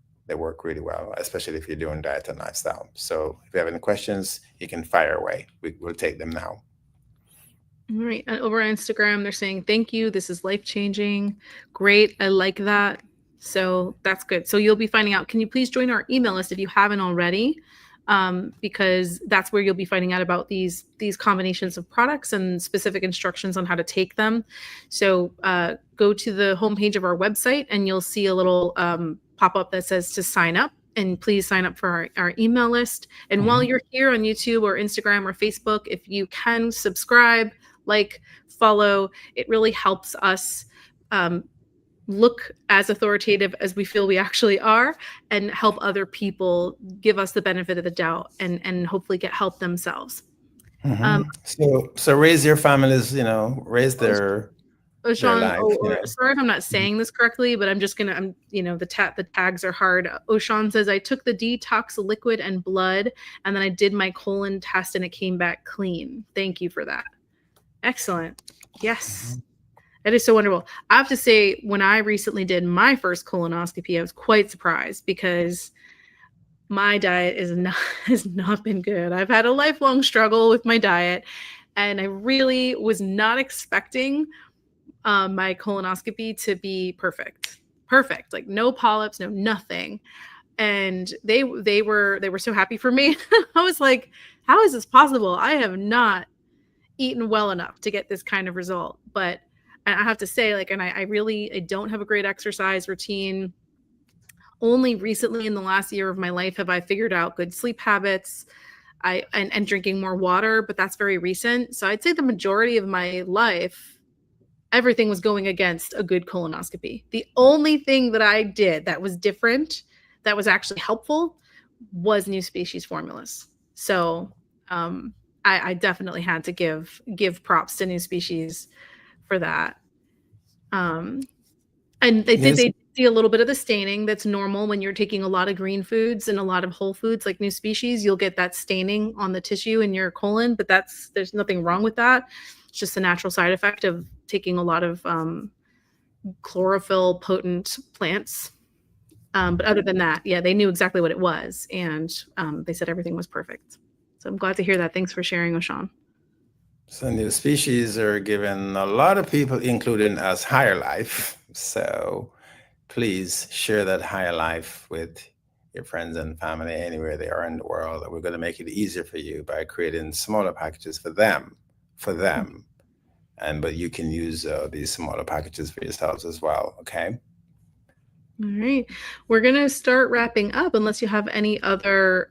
really well, especially if you're doing diet and lifestyle. So if you have any questions, you can fire away. We'll take them now. All right. Over on Instagram, they're saying, thank you. This is life-changing. Great. I like that. So that's good. So you'll be finding out. Can you please join our email list if you haven't already? Because that's where you'll be finding out about these combinations of products and specific instructions on how to take them. So go to the homepage of our website and you'll see a little pop-up that says to sign up. And please sign up for our email list. And while you're here on YouTube or Instagram or Facebook, if you can subscribe, like, follow, it really helps us look as authoritative as we feel we actually are, and help other people give us the benefit of the doubt and hopefully get help themselves. So raise your families, raise their life. Sorry if I'm not saying this correctly, but the tags are hard. Oshan says, I took the detox liquid and blood, and then I did my colon test and it came back clean. Thank you for that. Excellent. Yes. That is so wonderful. I have to say, when I recently did my first colonoscopy, I was quite surprised because my diet has not been good. I've had a lifelong struggle with my diet, and I really was not expecting my colonoscopy to be perfect, like no polyps, no nothing. And they were so happy for me. I was like, how is this possible? I have not eaten well enough to get this kind of result. But I have to say, I don't have a great exercise routine. Only recently in the last year of my life have I figured out good sleep habits and drinking more water, but that's very recent. So I'd say the majority of my life, everything was going against a good colonoscopy. The only thing that I did that was different, that was actually helpful, was NuSpecies formulas. So I definitely had to give props to NuSpecies for that. And they see a little bit of the staining. That's normal when you're taking a lot of green foods and a lot of whole foods like NuSpecies. You'll get that staining on the tissue in your colon, but there's nothing wrong with that. It's just a natural side effect of taking a lot of chlorophyll potent plants. But other than that, yeah, they knew exactly what it was, and they said everything was perfect. So I'm glad to hear that. Thanks for sharing, Oshan. So NuSpecies are giving a lot of people, including us, higher life. So please share that higher life with your friends and family anywhere they are in the world. We're going to make it easier for you by creating smaller packages for them. But you can use these smaller packages for yourselves as well. Okay. All right. We're going to start wrapping up unless you have any other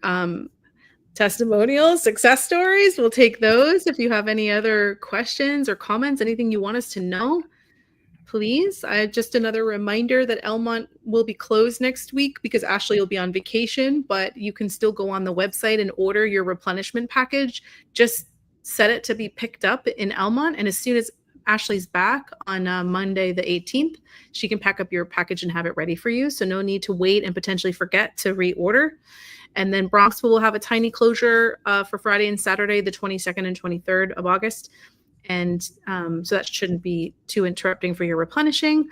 testimonials, success stories. We'll take those. If you have any other questions or comments, anything you want us to know, please. Just another reminder that Elmont will be closed next week because Ashley will be on vacation, but you can still go on the website and order your replenishment package. Just set it to be picked up in Elmont, and as soon as Ashley's back on Monday the 18th, she can pack up your package and have it ready for you. So no need to wait and potentially forget to reorder. And then Bronxville will have a tiny closure for Friday and Saturday, the 22nd and 23rd of August. And so that shouldn't be too interrupting for your replenishing.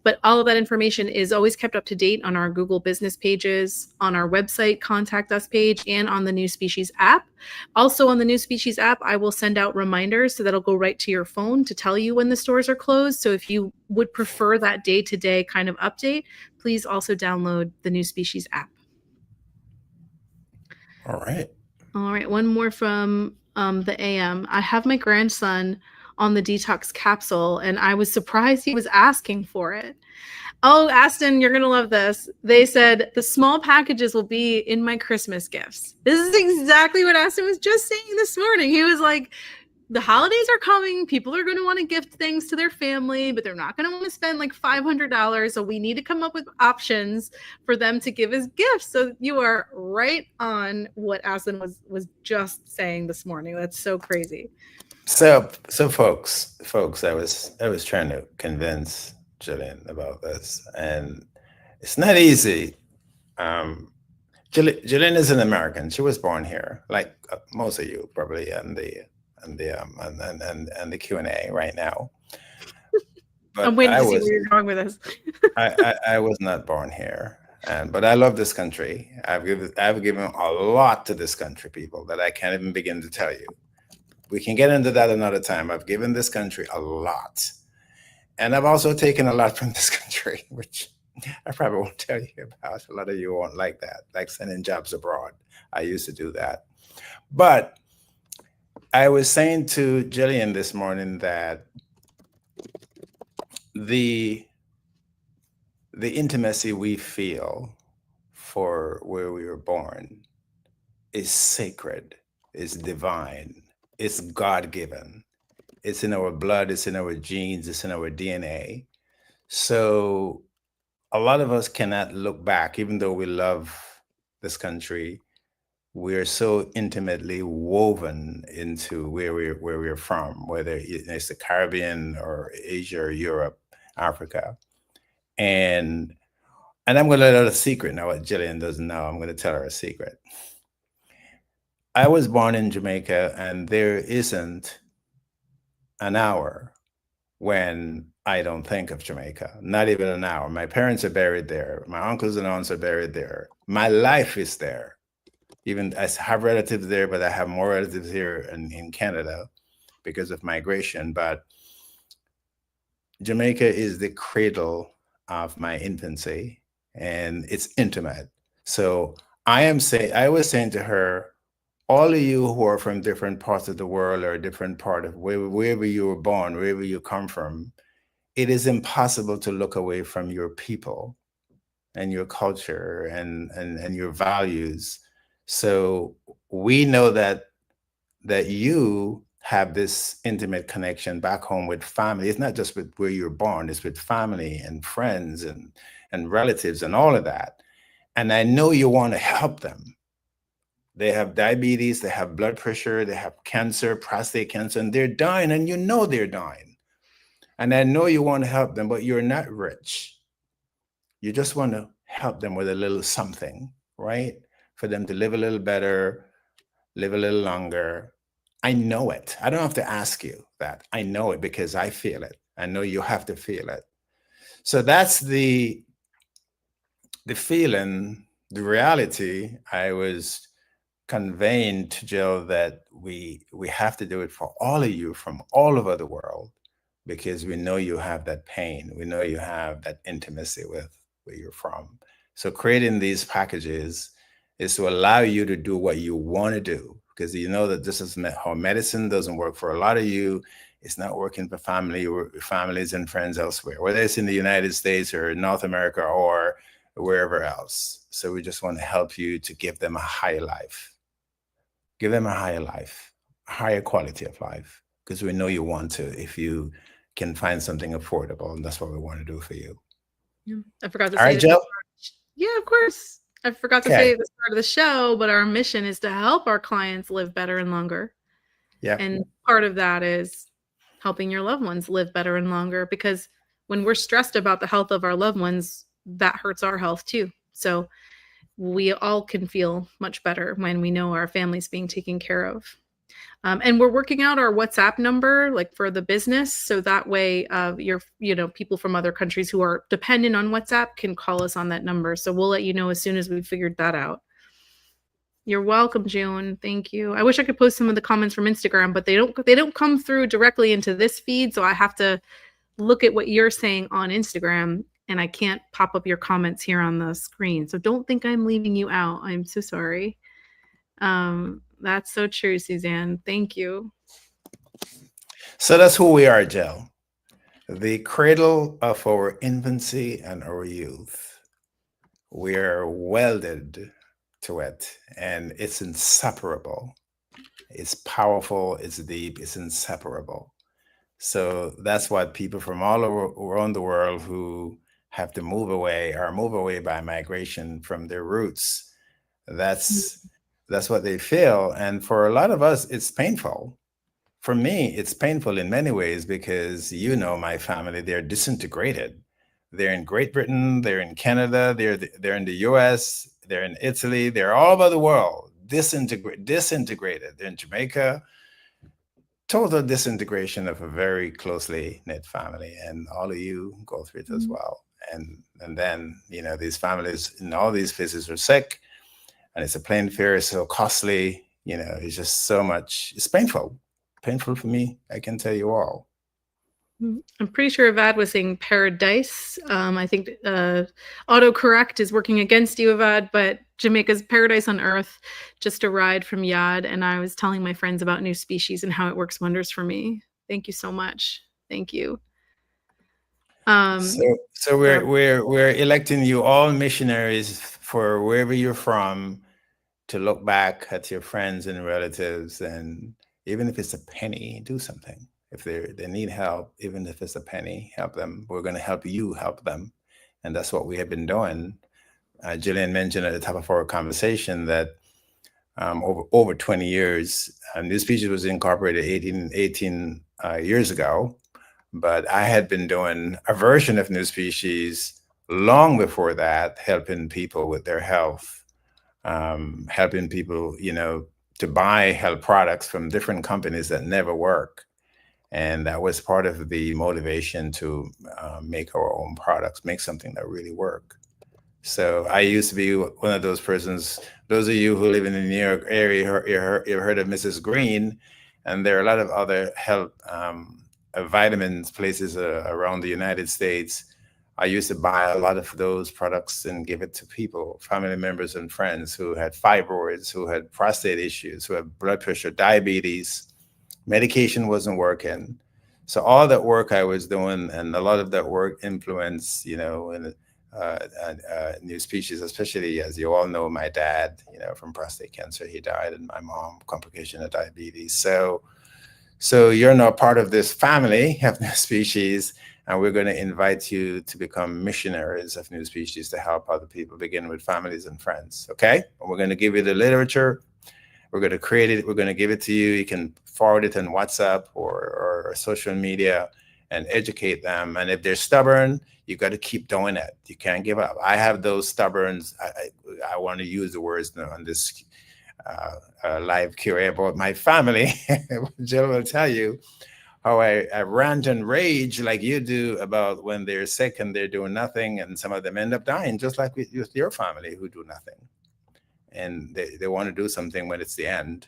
But all of that information is always kept up to date on our Google business pages, on our website, contact us page, and on the NuSpecies app. Also on the NuSpecies app, I will send out reminders so that'll go right to your phone to tell you when the stores are closed. So if you would prefer that day-to-day kind of update, please also download the NuSpecies app. All right. One more from the AM. I have my grandson on the detox capsule, and I was surprised he was asking for it. Oh, Aston, you're going to love this. They said the small packages will be in my Christmas gifts. This is exactly what Aston was just saying this morning. He was like, the holidays are coming. People are going to want to gift things to their family, but they're not going to want to spend like $500. So we need to come up with options for them to give as gifts. So you are right on what Aslan was just saying this morning. That's so crazy. So folks, I was trying to convince Jillian about this, and it's not easy. Um, Jillian is an American. She was born here, like most of you probably, and the Q&A right now. I'm But waiting to see where you're going with this. I was not born here, and but I love this country. I've given a lot to this country, people, that I can't even begin to tell you. We can get into that another time. I've given this country a lot, and I've also taken a lot from this country, which I probably won't tell you about. A lot of you won't like that, like sending jobs abroad. I used to do that, but I was saying to Jillian this morning that the the intimacy we feel for where we were born is sacred, is divine, it's God given. It's in our blood, it's in our genes, it's in our DNA. So a lot of us cannot look back, even though we love this country. We're so intimately woven into where we're from, whether it's the Caribbean or Asia or Europe, Africa. And I'm going to let out a secret now. What Jillian doesn't know, I'm going to tell her a secret. I was born in Jamaica, and there isn't an hour when I don't think of Jamaica. Not even an hour. My parents are buried there. My uncles and aunts are buried there. My life is there. Even I have relatives there, but I have more relatives here in Canada because of migration. But Jamaica is the cradle of my infancy, and it's intimate. So I was saying to her, all of you who are from different parts of the world or different part of wherever you were born, wherever you come from, it is impossible to look away from your people and your culture and your values. So we know that you have this intimate connection back home with family. It's not just with where you're born, it's with family and friends and relatives and all of that. And I know you want to help them. They have diabetes, they have blood pressure, they have cancer, prostate cancer, and they're dying, and you know they're dying. And I know you want to help them, but you're not rich. You just want to help them with a little something, right? For them to live a little better, live a little longer. I know it. I don't have to ask you that. I know it because I feel it. I know you have to feel it. So that's the feeling, the reality I was conveying to Joe, that we have to do it for all of you from all over the world, because we know you have that pain. We know you have that intimacy with where you're from. So creating these packages is to allow you to do what you want to do, because you know that this is how medicine doesn't work for a lot of you. It's not working for families and friends elsewhere, whether it's in the United States or North America or wherever else. So we just want to help you to give them a higher life. Give them a higher life, a higher quality of life, because we know you want to if you can find something affordable, and that's what we want to do for you. Yeah. I forgot to All say right, it at the Joe? start. Yeah, of course. I forgot to say Okay. at the start of the show, but our mission is to help our clients live better and longer. Yep. And part of that is helping your loved ones live better and longer, because when we're stressed about the health of our loved ones, that hurts our health too. So we all can feel much better when we know our family's being taken care of. And we're working out our WhatsApp number, like for the business, so that way, people from other countries who are dependent on WhatsApp can call us on that number. So we'll let you know as soon as we've figured that out. You're welcome, June. Thank you. I wish I could post some of the comments from Instagram, but they don't come through directly into this feed, so I have to look at what you're saying on Instagram, and I can't pop up your comments here on the screen. So don't think I'm leaving you out. I'm so sorry. That's so true, Suzanne. Thank you. So that's who we are, Joe. The cradle of our infancy and our youth. We're welded to it, and it's inseparable. It's powerful, it's deep, it's inseparable. So that's what people from all around the world who have to move away or move away by migration from their roots. That's that's what they feel. And for a lot of us, it's painful. For me, it's painful in many ways because you know my family, they're disintegrated. They're in Great Britain, they're in Canada, they're in the US, they're in Italy, they're all over the world, disintegrated. They're in Jamaica, total disintegration of a very closely knit family, and all of you go through it as well. And then these families in all these places are sick, and it's a plane fare is so costly. It's just so much. It's painful for me. I can tell you all. I'm pretty sure Avad was saying paradise. I think autocorrect is working against you, Avad, but Jamaica's paradise on earth, just a ride from Yad. And I was telling my friends about NuSpecies and how it works wonders for me. Thank you so much. Thank you. So we're electing you all missionaries for wherever you're from to look back at your friends and relatives, and even if it's a penny, do something. If they need help, even if it's a penny, help them. We're going to help you help them, and that's what we have been doing. Jillian mentioned at the top of our conversation that over 20 years, NuSpecies was incorporated 18 years ago, but I had been doing a version of NuSpecies long before that, helping people with their health, helping people, to buy health products from different companies that never work. And that was part of the motivation to make our own products, make something that really work. So I used to be one of those persons. Those of you who live in the New York area, you've heard of Mrs. Green, and there are a lot of other health vitamins places around the United States. I used to buy a lot of those products and give it to people, family members and friends who had fibroids, who had prostate issues, who had blood pressure, diabetes. Medication wasn't working. So all that work I was doing, and a lot of that work influenced, NuSpecies, especially, as you all know, my dad, from prostate cancer, he died, and my mom, complication of diabetes. So you're now part of this family of NuSpecies, and we're going to invite you to become missionaries of NuSpecies to help other people, begin with families and friends. Okay? And we're going to give you the literature. We're going to create it. We're going to give it to you. You can forward it on WhatsApp or social media and educate them. And if they're stubborn, you got to keep doing it. You can't give up. I have those stubborns. I want to use the words on this live Q&A about my family. Jill will tell you how I rant and rage like you do about when they're sick and they're doing nothing, and some of them end up dying, just like with your family who do nothing. And they want to do something when it's the end.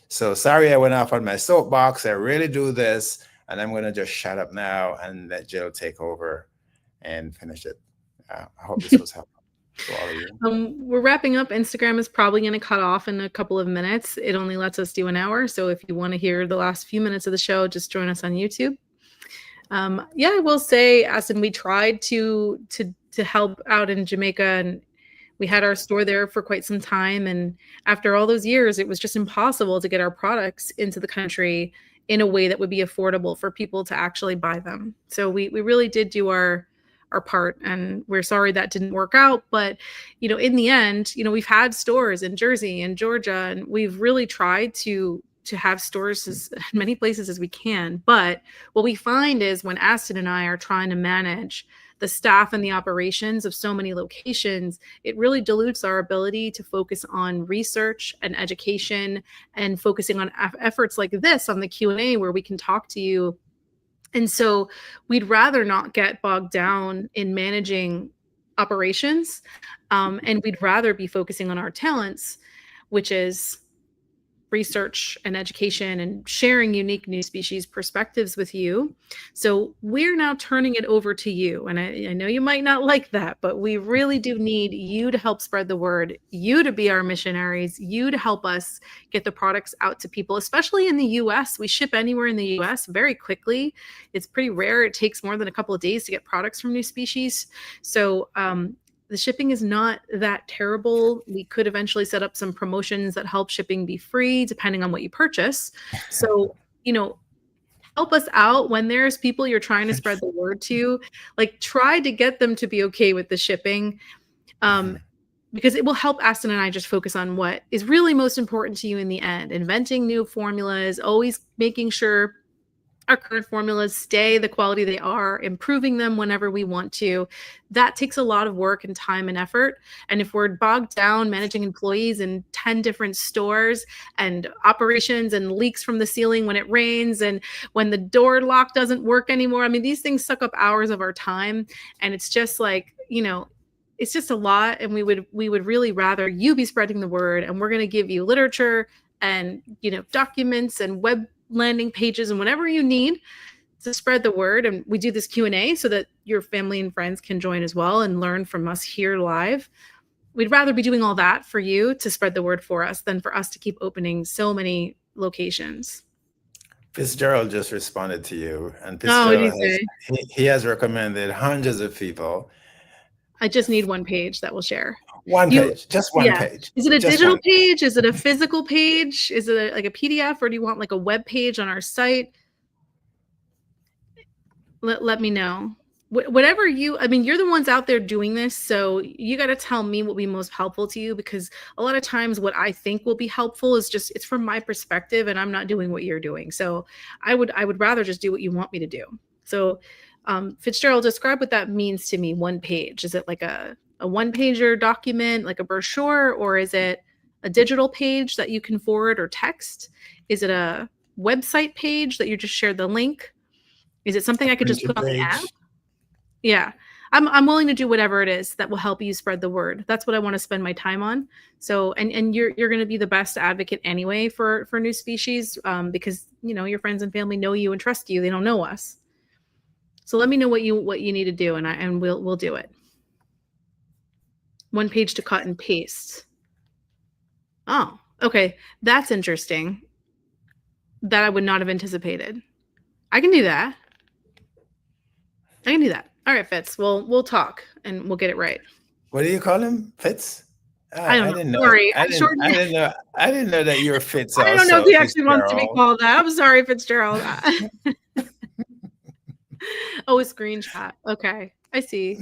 So sorry I went off on my soapbox. I really do this, and I'm going to just shut up now and let Jill take over and finish it. I hope this was helpful to all of you. We're wrapping up. Instagram is probably going to cut off in a couple of minutes. It only lets us do an hour. So if you want to hear the last few minutes of the show, just join us on YouTube. Yeah, I will say, Aston, we tried to help out in Jamaica, and we had our store there for quite some time. And after all those years, it was just impossible to get our products into the country in a way that would be affordable for people to actually buy them. So we really did do our part, and we're sorry that didn't work out. But, in the end, we've had stores in Jersey and Georgia, and we've really tried to have stores as many places as we can. But what we find is when Aston and I are trying to manage the staff and the operations of so many locations, it really dilutes our ability to focus on research and education, and focusing on efforts like this on the Q&A where we can talk to you. And so we'd rather not get bogged down in managing operations, and we'd rather be focusing on our talents, which is research and education and sharing unique NuSpecies perspectives with you. So we're now turning it over to you. And I know you might not like that, but we really do need you to help spread the word, you to be our missionaries, you to help us get the products out to people, especially in the US. We ship anywhere in the US very quickly. It's pretty rare. It takes more than a couple of days to get products from NuSpecies. So the shipping is not that terrible. We could eventually set up some promotions that help shipping be free, depending on what you purchase. So, help us out when there's people you're trying to spread the word to. Like, try to get them to be okay with the shipping. Mhm. Because it will help Aston and I just focus on what is really most important to you in the end. Inventing new formulas, always making sure our current formulas stay the quality they are, improving them whenever we want to. That takes a lot of work and time and effort. And if we're bogged down managing employees in 10 different stores and operations and leaks from the ceiling when it rains and when the door lock doesn't work anymore, I mean, these things suck up hours of our time. And it's just like, it's just a lot. And we would really rather you be spreading the word. And we're going to give you literature and, documents and web landing pages and whatever you need to spread the word. And we do this Q&A so that your family and friends can join as well and learn from us here live. We'd rather be doing all that for you to spread the word for us than for us to keep opening so many locations. Fitzgerald just responded to you, and Oh, what did Fitzgerald you say? he has recommended hundreds of people. I just need one page that will share. One page, just one Yeah. page. Is it a Just digital one. page? Is it a physical page? Is it like a PDF, or do you want like a web page on our site? Let me know. Whatever you're the ones out there doing this, so you got to tell me what will be most helpful to you, because a lot of times what I think will be helpful is just, it's from my perspective and I'm not doing what you're doing. So I would rather just do what you want me to do. So Fitzgerald, describe what that means to me. One page. Is it like a one-pager document, like a brochure, or is it a digital page that you can forward or text? Is it a website page that you just shared the link? Is it something I could just Printed put on the app? page. Yeah. I'm willing to do whatever it is that will help you spread the word. That's what I want to spend my time on. So, and you're going to be the best advocate anyway for NuSpecies, because your friends and family know you and trust you. They don't know us. So let me know what you need to do, and we'll do it. One page to cut and paste. Oh, okay. That's interesting. That I would not have anticipated. I can do that. All right, Fitz. We'll talk and we'll get it right. What do you call him? Fitz? I don't I know. didn't know. Sorry, I I didn't. shortened I it. didn't know. I didn't know that you were Fitz I don't know if also, he actually wants to be Fitzgerald. called that. I'm sorry, Fitzgerald. Oh, a screenshot. Okay. I see.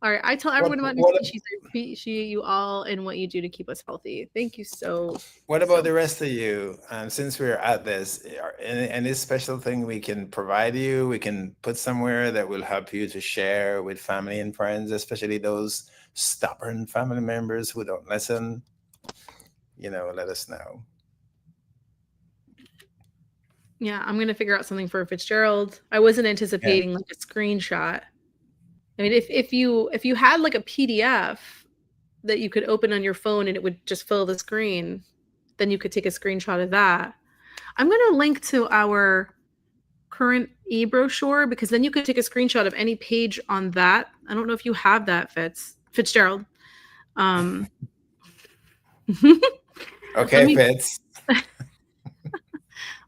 All right. I tell What everyone about what NuSpecies. I appreciate you all and what you do to keep us healthy. Thank you what so about the much. rest of you? Since we're at this, any special thing we can provide you? We can put somewhere that will help you to share with family and friends, especially those stubborn family members who don't listen. Let us know. Yeah, I'm gonna figure out something for Fitzgerald. I wasn't Yeah. anticipating like a screenshot. I mean, if you had like a PDF that you could open on your phone and it would just fill the screen, then you could take a screenshot of that. I'm going to link to our current e-brochure, because then you could take a screenshot of any page on that. I don't know if you have that, Fitzgerald. Um, let Okay, me Fitz.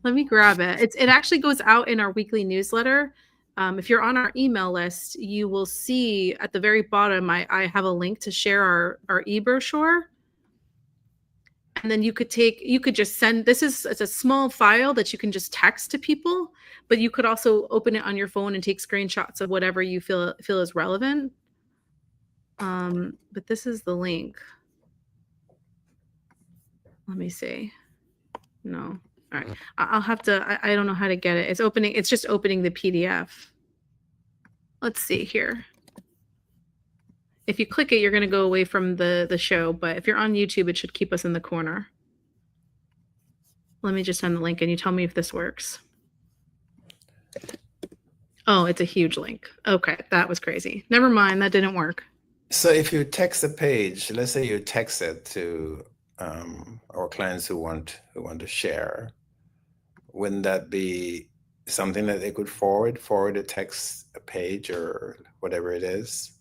let me grab it. It actually goes out in our weekly newsletter. If you're on our email list, you will see at the very bottom I have a link to share our e-brochure. And then you could just send, it's a small file that you can just text to people, but you could also open it on your phone and take screenshots of whatever you feel is relevant. But this is the link. Let me see. No. All right. I'll have to, I don't know how to get it. It's just opening the PDF. Let's see here. If you click it, you're going to go away from the show, but if you're on YouTube, it should keep us in the corner. Let me just send the link and you tell me if this works. Oh, it's a huge link. Okay, that was crazy. Never mind, that didn't work. So if you text a page, let's say you text it to our clients who want to share, wouldn't that be something that they could forward a text, a page, or whatever it is?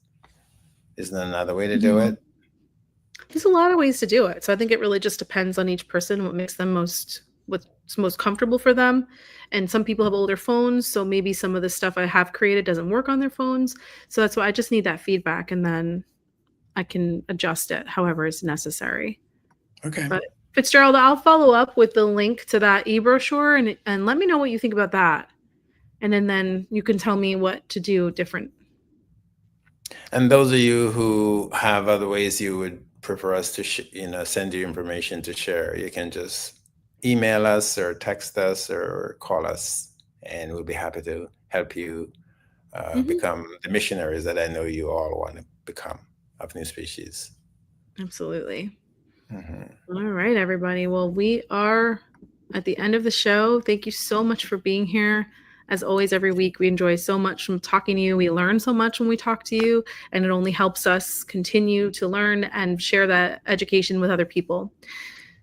Isn't there another way to do it? There's a lot of ways to do it. So I think it really just depends on each person, what makes them most what's most comfortable for them. And some people have older phones, so maybe some of the stuff I have created doesn't work on their phones. So that's why I just need that feedback, and then I can adjust it however is necessary. Okay. But Fitzgerald, I'll follow up with the link to that e-brochure, and let me know what you think about that. And then you can tell me what to do different. And those of you who have other ways you would prefer us to, send you information to share, you can just email us or text us or call us, and we'll be happy to help you become the missionaries that I know you all want to become of NuSpecies. Absolutely. Mm-hmm. All right, everybody. Well, we are at the end of the show. Thank you so much for being here. As always, every week we enjoy so much from talking to you. We learn so much when we talk to you, and it only helps us continue to learn and share that education with other people.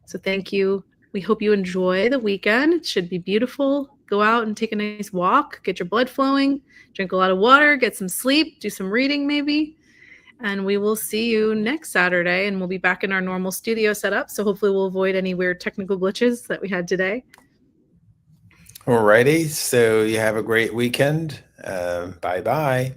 So thank you. We hope you enjoy the weekend. It should be beautiful. Go out and take a nice walk, get your blood flowing, drink a lot of water, get some sleep, do some reading maybe. And we will see you next Saturday, and we'll be back in our normal studio setup. So hopefully we'll avoid any weird technical glitches that we had today. Alrighty. So you have a great weekend. Bye-bye.